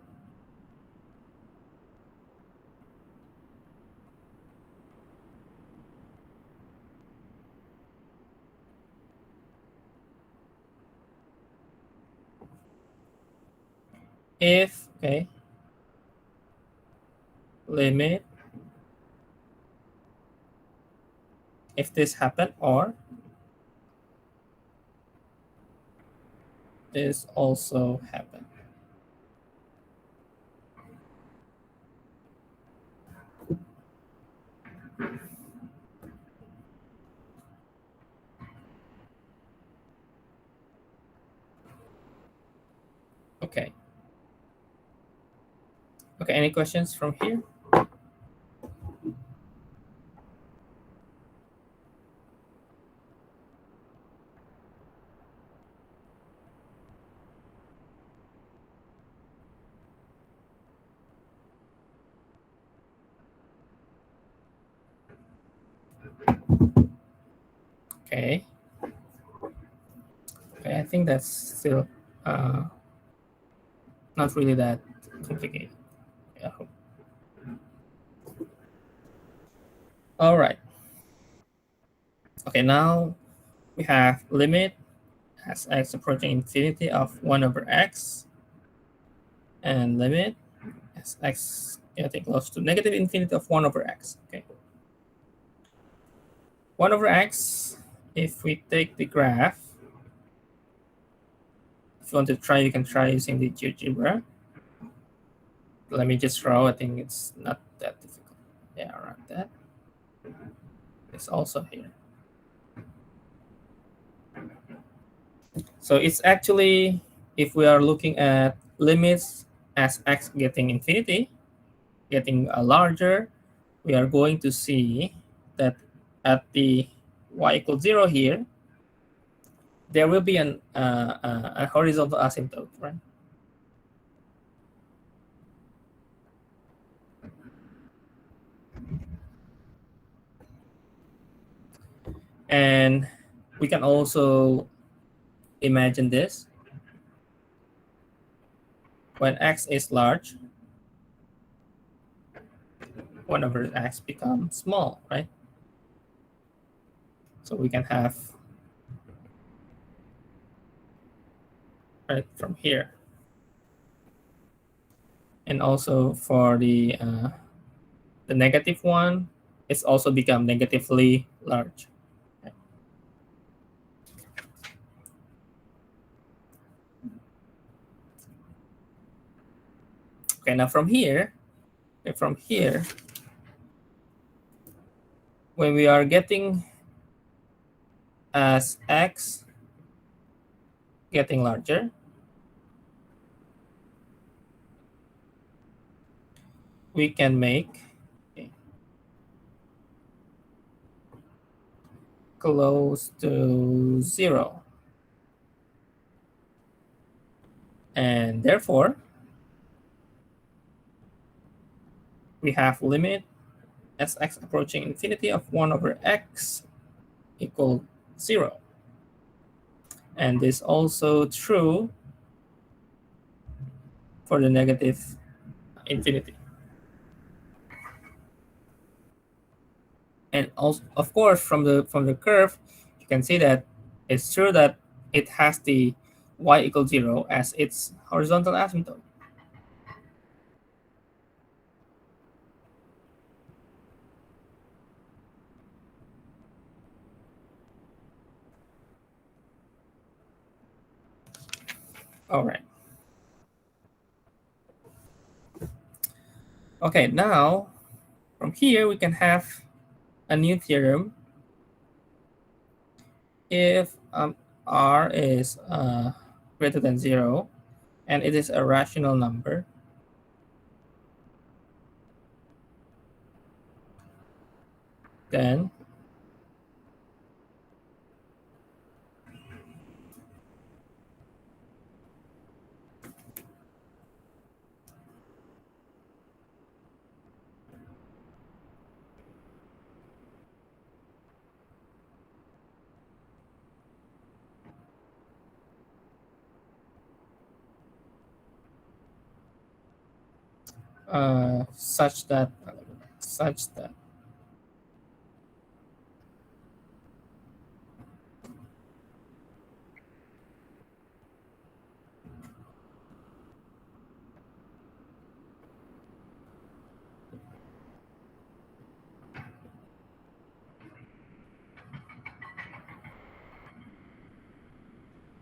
If, okay, limit, if this happen or this also happen. Okay. Okay, any questions from here? Okay. Okay, I think that's still not really that complicated. Yeah. All right. Okay, now we have limit as x approaching infinity of 1 over x and limit as x getting close to negative infinity of 1 over x. Okay. 1 over x, if we take the graph, if you want to try, you can try using the Geogebra. Let me just draw. I think it's not that difficult. Yeah, around that. It's also here. So it's actually, if we are looking at limits as x getting infinity, getting larger, we are going to see that at the y equals 0 here, there will be a horizontal asymptote, right? And we can also imagine this. When x is large, 1 over x becomes small, right? So we can have right from here. And also for the negative one, it's also become negatively large. Okay, now from here, when we are getting as x getting larger, we can make close to 0. And therefore, we have limit as x approaching infinity of 1 over x equal 0. And this also true for the negative infinity. And also, of course, from the curve, you can see that it's true that it has the y equals 0 as its horizontal asymptote. All right. Okay, now from here we can have a new theorem. If r is greater than 0 and it is a rational number, then such that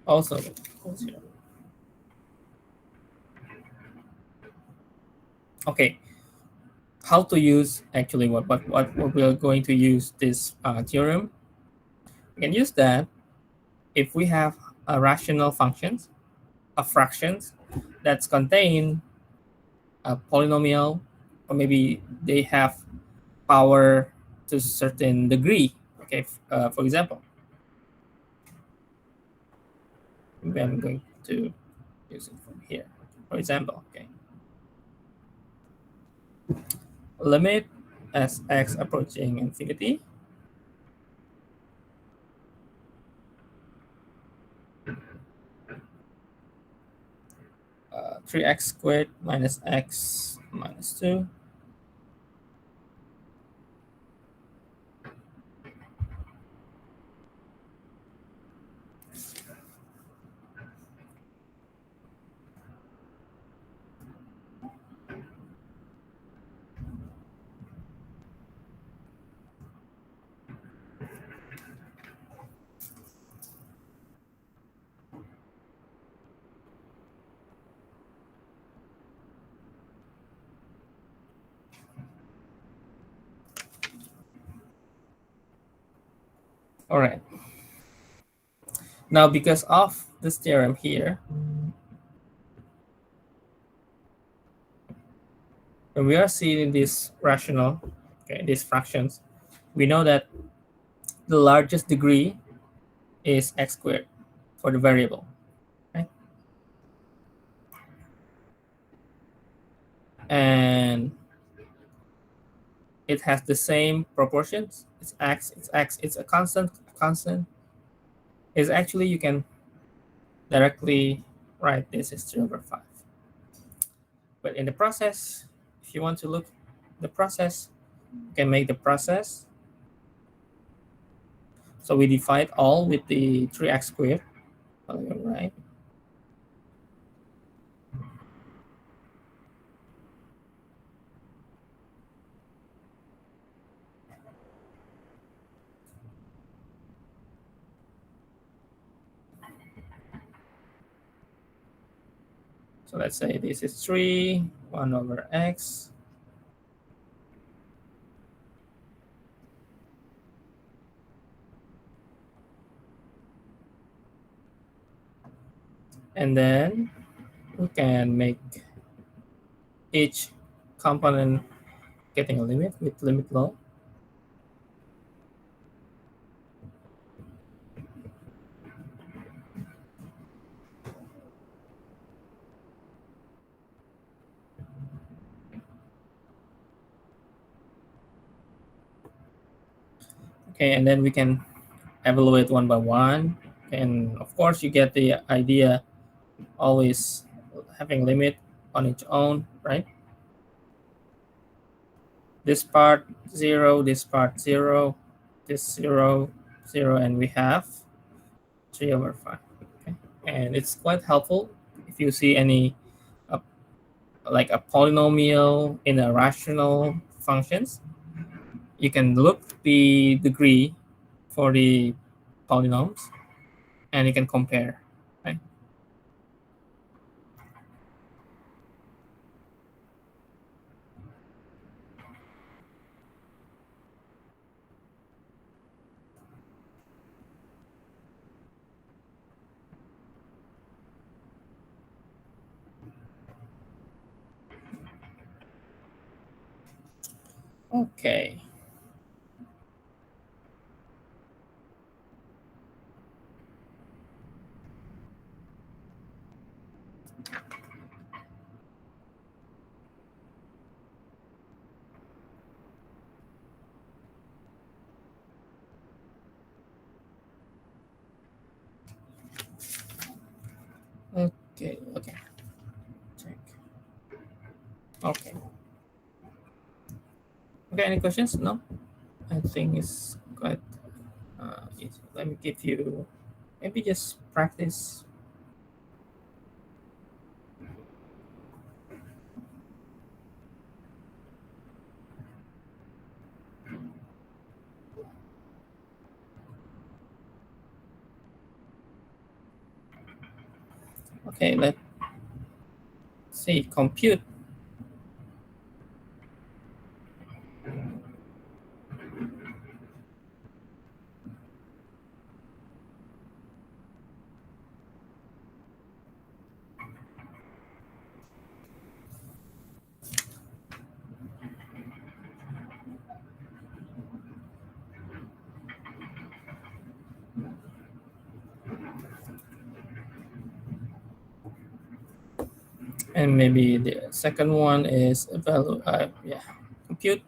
also equals 0. Okay, how to use actually what we are going to use this theorem? We can use that if we have a rational functions, a fractions that's contain a polynomial, or maybe they have power to a certain degree. Okay, for example, maybe I'm going to use it from here. For example, okay, limit as x approaching infinity, 3x squared minus x minus 2. All right. Now, because of this theorem here, when we are seeing this rational, okay, these fractions, we know that the largest degree is x squared for the variable, right? And it has the same proportions. It's x, it's x, it's a constant. Constant is actually, you can directly write this as 3/5. But in the process, if you want to look the process, you can make the process. So we divide all with the 3x squared, right? So let's say this is 3, 1 over x. And then we can make each component getting a limit with limit law. Okay, and then we can evaluate one by one. And of course, you get the idea, always having limit on its own, right? This part 0, this part 0, this 0, 0, and we have 3/5. Okay. And it's quite helpful if you see any uh, like a polynomial in a rational functions. You can look the degree for the polynomials and you can compare, right? Okay. Okay. Okay. Check. Okay. Okay, any questions? No? I think it's quite easy. Let me give you, maybe just practice. Okay, let's see, compute. And maybe the second one is value, yeah, compute.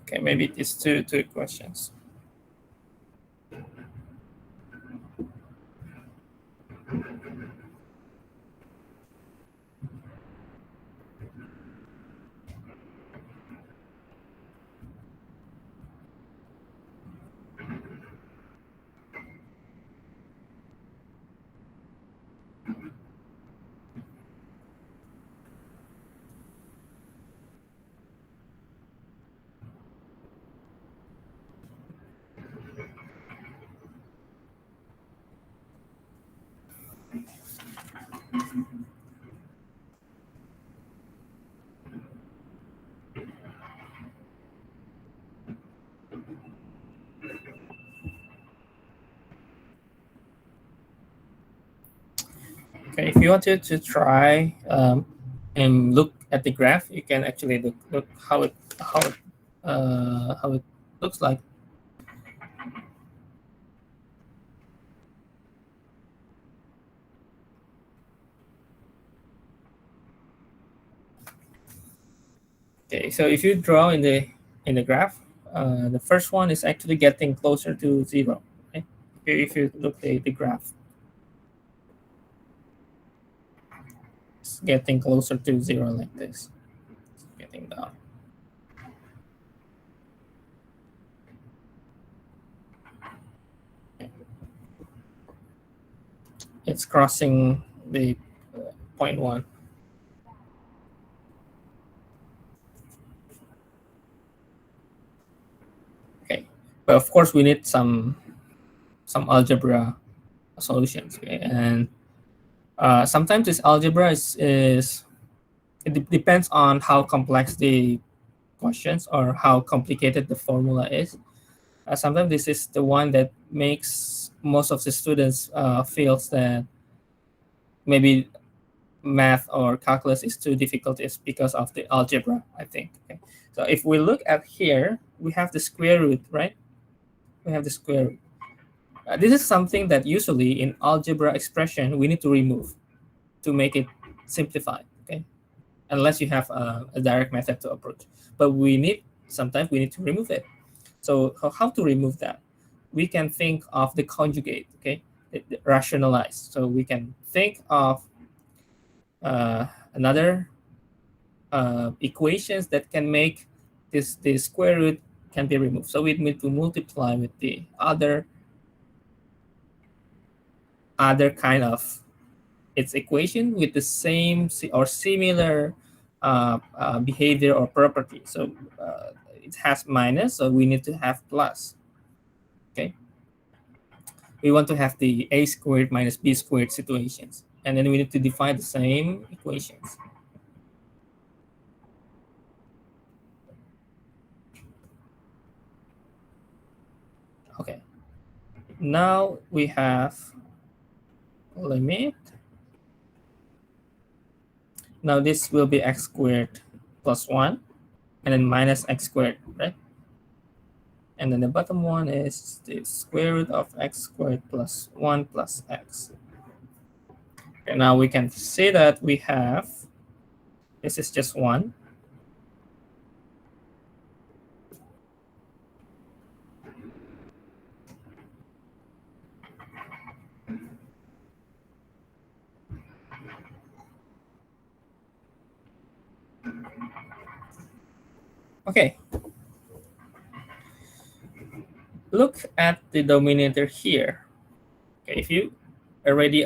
Okay, maybe these two questions. Okay, if you wanted to try and look at the graph, you can actually look how it looks like. Okay, so if you draw in the graph, the first one is actually getting closer to zero. Okay, if you look at the graph, it's getting closer to zero like this. It's getting down. It's crossing the point one. Okay, but of course we need some algebra solutions. Okay, and sometimes this algebra is depends on how complex the questions or how complicated the formula is. Sometimes this is the one that makes most of the students feels that maybe math or calculus is too difficult is because of the algebra, I think. Okay. So if we look at here, we have the square root, right? We have the square root. This is something that usually in algebra expression we need to remove to make it simplified. Okay, unless you have a direct method to approach. But sometimes we need to remove it. So how to remove that? We can think of the conjugate, okay, rationalize. So we can think of another equations that can make the square root can be removed. So we need to multiply with the other kind of its equation with the same or similar behavior or property. So it has minus, so we need to have plus. Okay, we want to have the a squared minus b squared situations, and then we need to define the same equations. Okay, now we have limit. Now this will be x squared plus 1 and then minus x squared, right? And then the bottom one is the square root of x squared plus 1 plus x. And now we can say that we have This is just 1. Okay. Look at the denominator here. Okay, if you already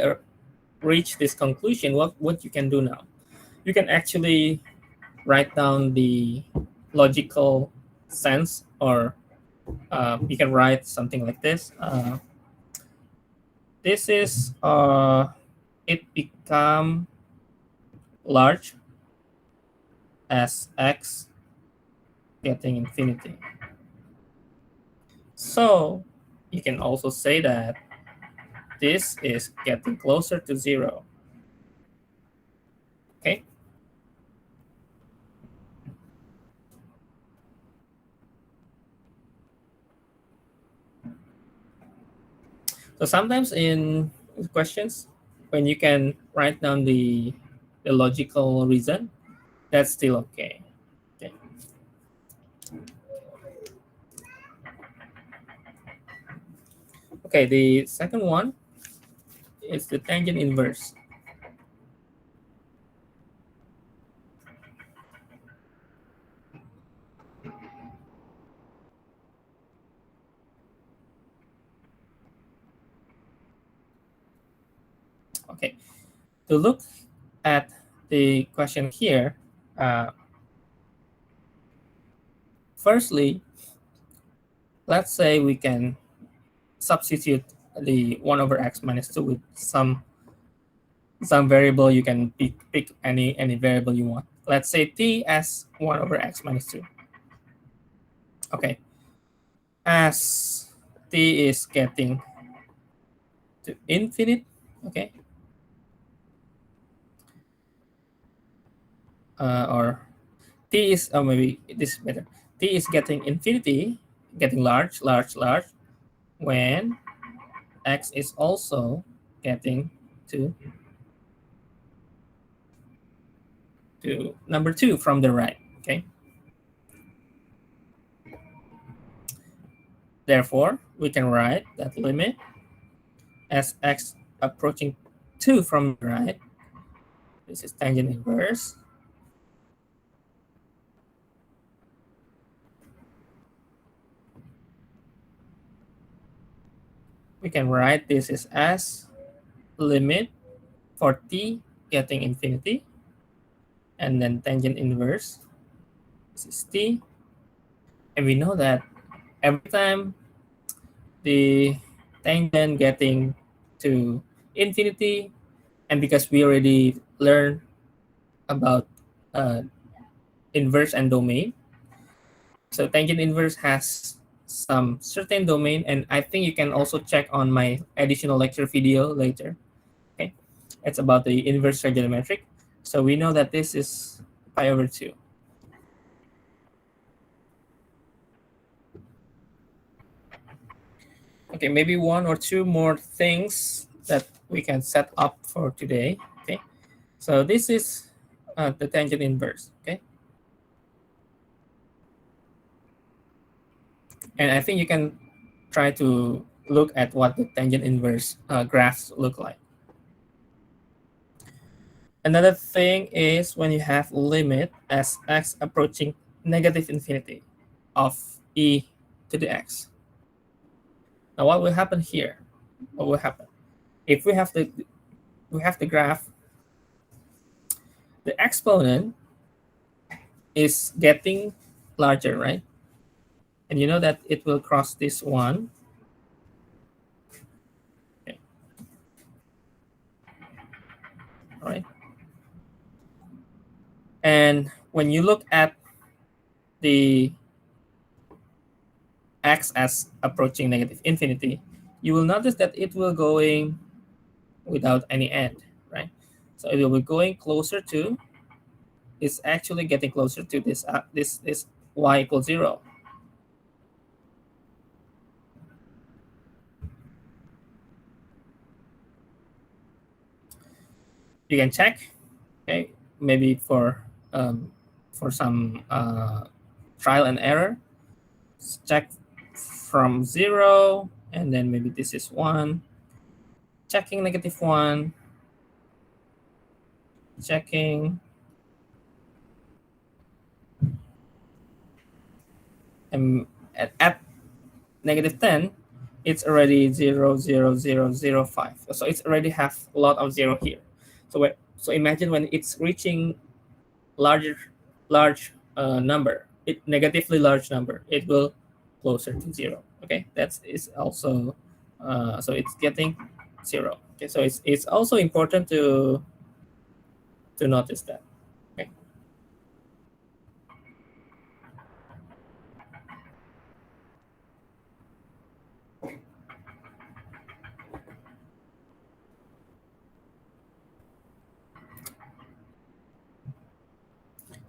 reach this conclusion, what you can do now? You can actually write down the logical sense, or you can write something like this. This is it become large as x getting infinity. So you can also say that this is getting closer to 0. Okay. So sometimes in questions, when you can write down the logical reason, that's still okay. Okay. Okay, the second one is the tangent inverse. Okay, to look at the question here, firstly, let's say we can substitute the 1 over x minus 2 with some variable. You can pick any variable you want. Let's say t as 1 over x minus 2. Okay, as t is getting to infinite, okay, or t is, maybe this is better. T is getting infinity, getting large, when x is also getting to number 2 from the right. Okay, therefore we can write that limit as x approaching 2 from the right. This is tangent inverse. We can write this is as limit for t getting infinity, and then tangent inverse. This is t, and we know that every time the tangent getting to infinity, and because we already learned about uh, inverse and domain, so tangent inverse has some certain domain, and I think you can also check on my additional lecture video later. Okay, it's about the inverse trigonometric. So we know that this is pi over 2. Okay, maybe one or two more things that we can set up for today. Okay, so this is the tangent inverse. Okay, and I think you can try to look at what the tangent inverse graphs look like. Another thing is when you have limit as x approaching negative infinity of e to the x. Now what will happen here? What will happen? If we have the graph, the exponent is getting larger, right? And you know that it will cross this one. Okay. All right. And when you look at the x as approaching negative infinity, you will notice that it will going without any end, right? So it will be going closer to, it's actually getting closer to this this y equals 0. You can check, okay, maybe for for some trial and error. Check from 0, and then maybe this is 1. Checking -1. Checking. And at -10, it's already 0.00005. So it's already have a lot of 0 here. So imagine when it's reaching large number, negatively large number, it will closer to 0. Okay, that is also so it's getting 0. Okay, so it's also important to notice that. Okay.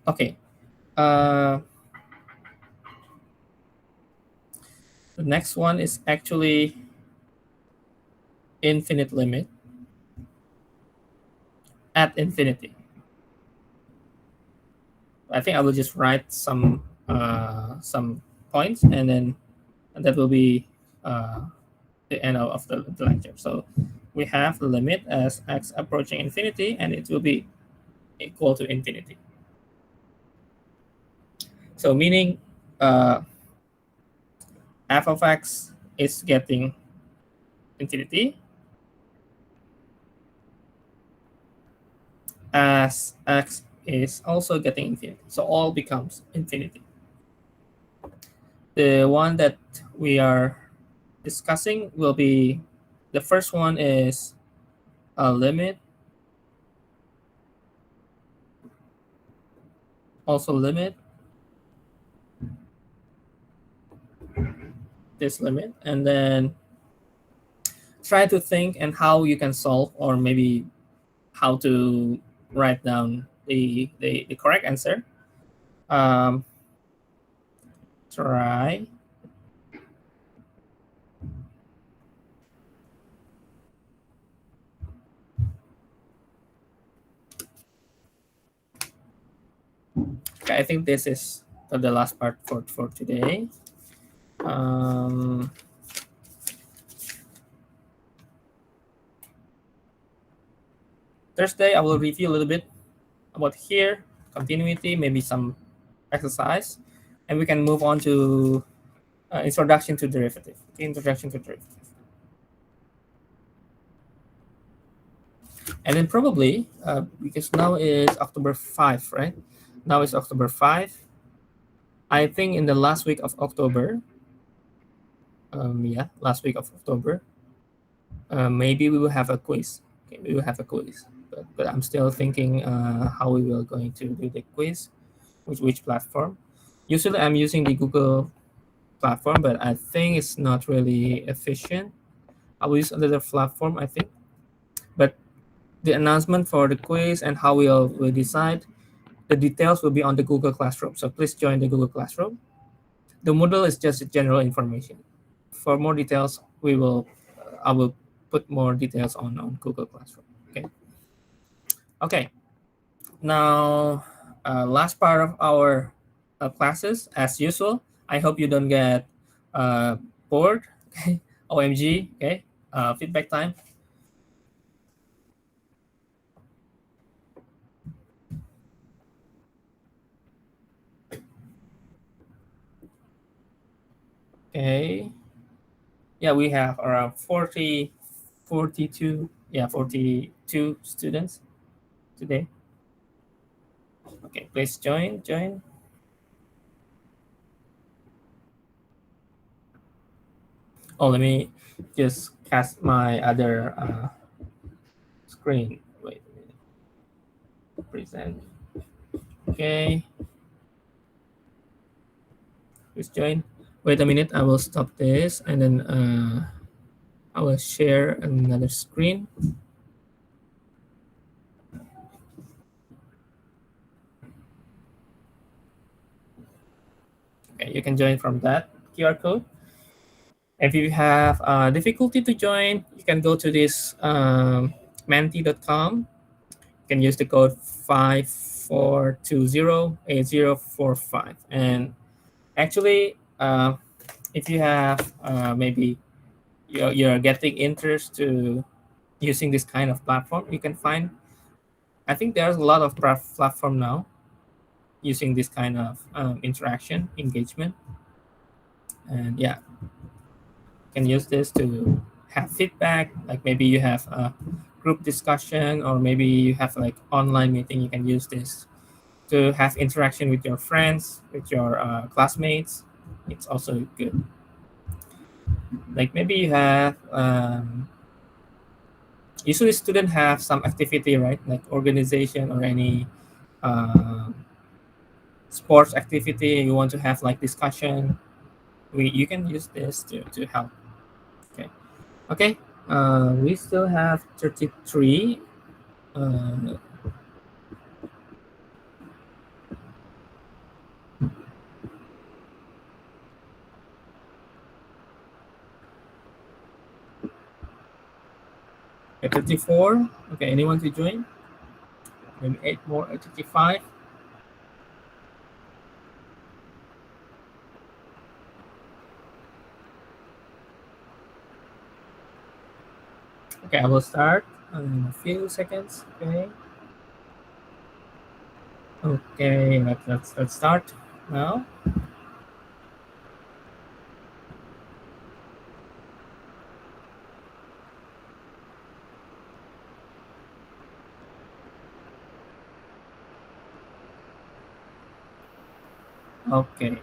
Okay. The next one is actually infinite limit at infinity. I think I will just write some points, and that will be the end of the lecture. So we have the limit as x approaching infinity, and it will be equal to infinity. So meaning f of x is getting infinity as x is also getting infinity. So all becomes infinity. The one that we are discussing will be, the first one is a limit, also limit, this limit, and then try to think and how you can solve, or maybe how to write down the correct answer. Try okay, I think this is the last part for today. Thursday, I will review a little bit about here, continuity, maybe some exercise, and we can move on to introduction to derivative. Okay, introduction to derivative. And then probably, because now is October 5, right? Now is October 5. I think in the last week of October, last week of October, maybe we will have a quiz. Okay, we will have a quiz. But I'm still thinking how we will going to do the quiz, which platform. Usually I'm using the Google platform, but I think it's not really efficient. I will use another platform, I think. But the announcement for the quiz and how we'll decide, the details will be on the Google Classroom. So please join the Google Classroom. The Moodle is just general information. For more details, I will put more details on Google Classroom. Okay. Okay. Now, last part of our classes, as usual. I hope you don't get bored. Okay. OMG. Okay. Feedback time. Okay. Yeah, we have around 42 students today. Okay, please join. Oh, let me just cast my other screen. Wait a minute. Present. Okay. Please join. Wait a minute. I will stop this, and then I will share another screen. Okay, you can join from that QR code. If you have difficulty to join, you can go to this menti.com. You can use the code 5 CE162A011. And actually, if you have maybe you're getting interest to using this kind of platform, you can find, I think there's a lot of platform now using this kind of interaction engagement. And yeah, can use this to have feedback, like maybe you have a group discussion, or maybe you have like online meeting. You can use this to have interaction with your friends, with your classmates. It's also good. Like maybe you have usually students have some activity, right, like organization or any uh, sports activity. You want to have like discussion, you can use this to help. Okay. Okay, we still have 33. uh, okay, 34. Okay, anyone to join? Maybe 8 more at 35. Okay, I will start in a few seconds. Okay. Okay, let's start now. Okay.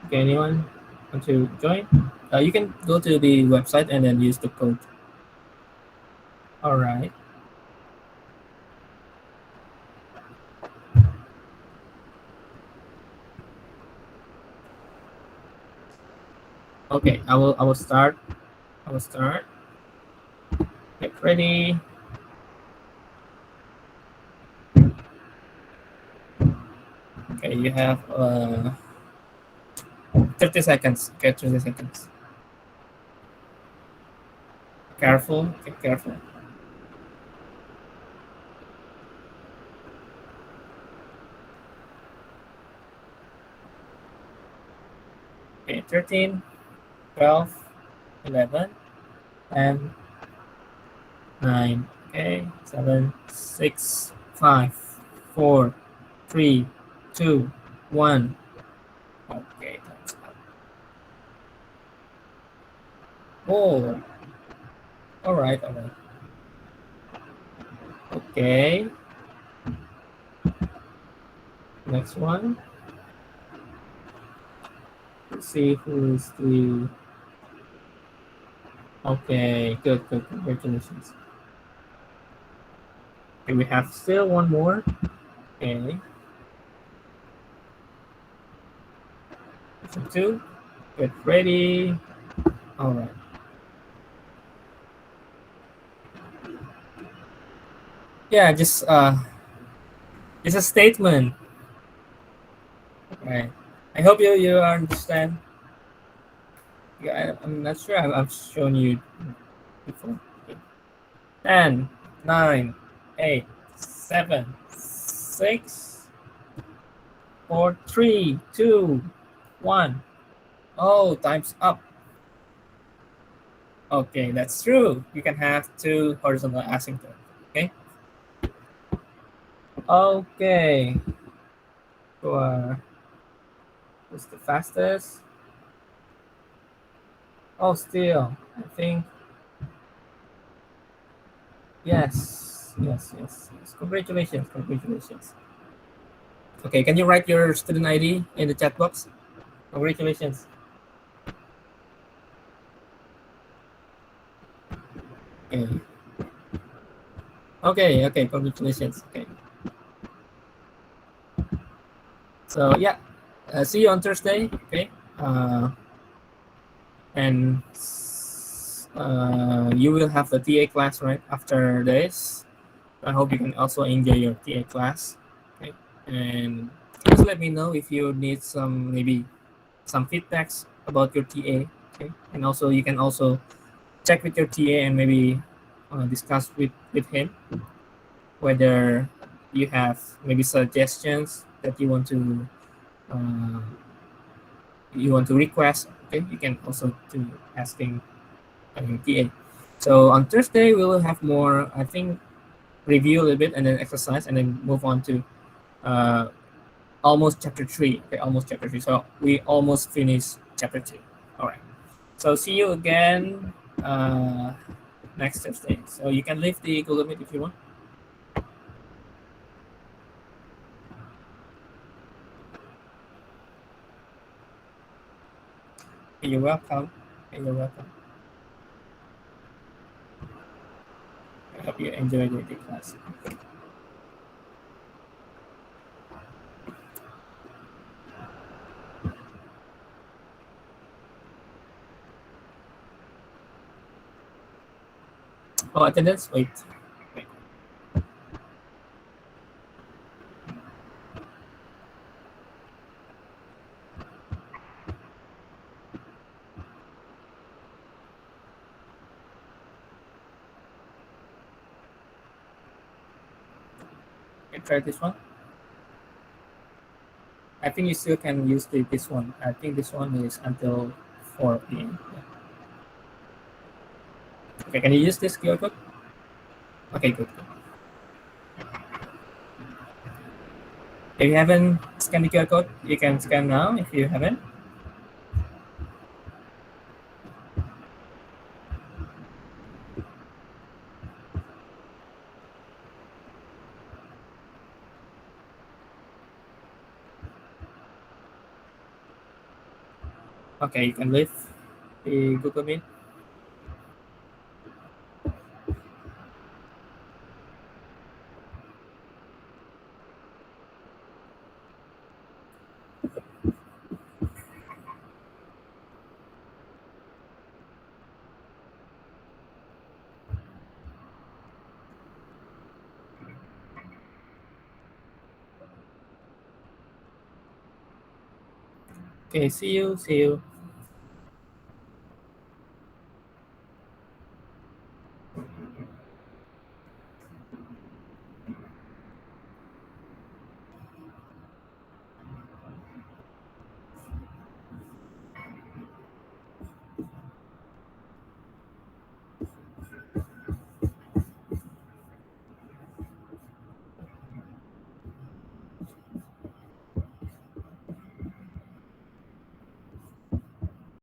Okay, anyone want to join? You can go to the website and then use the code. All right. Okay, I will start. I will start. Get ready. Okay, you have 30 seconds. Okay, 30 seconds. Careful. Okay, careful. Okay, 13, 12, 11, 10, 9. Okay, 7, 6, 5, 4, 3, 2, 1. Okay, that's up. Oh, all right, all right. Okay, next one. Let's see who's the. Okay, good, good. Congratulations. Okay, we have still one more. Okay, question two. Get ready. All right. Yeah, just a statement. Right. I hope you understand. Yeah, I'm not sure. I've shown you before. Okay. 10, 9, 8, 7, 6, 4, 3, 2, 1. Oh, time's up. Okay, that's true. You can have two horizontal asymptote. Okay. Okay. So, who's the fastest? Oh, still. I think yes. Yes, yes, yes. Congratulations. Congratulations. Okay, can you write your student ID in the chat box? Congratulations. Okay. Okay, okay, congratulations. Okay. So yeah, see you on Thursday. Okay. And you will have the TA class right after this. I hope you can also enjoy your TA class. Okay. And just let me know if you need some maybe some feedbacks about your TA. Okay. And also you can also check with your TA and maybe discuss with him whether you have maybe suggestions that uh, you want to request, okay, you can also do asking TA. So on Thursday we will have more, I think, review a little bit and then exercise and then move on to uh, almost chapter 3. Okay, almost chapter 3. So we almost finished chapter 2. All right. So see you again next Thursday. So you can leave the Google Meet if you want. You're welcome. You're welcome. I hope you enjoy the class. Oh, attendance? Wait. Wait. Okay, try this one. I think you still can use this one. I think this one is until 4 p.m. Yeah. Okay, can you use this QR code? Okay, good, good. If you haven't scanned the QR code, you can scan now if you haven't. Okay, you can leave the Google Meet. Okay, see you, see you.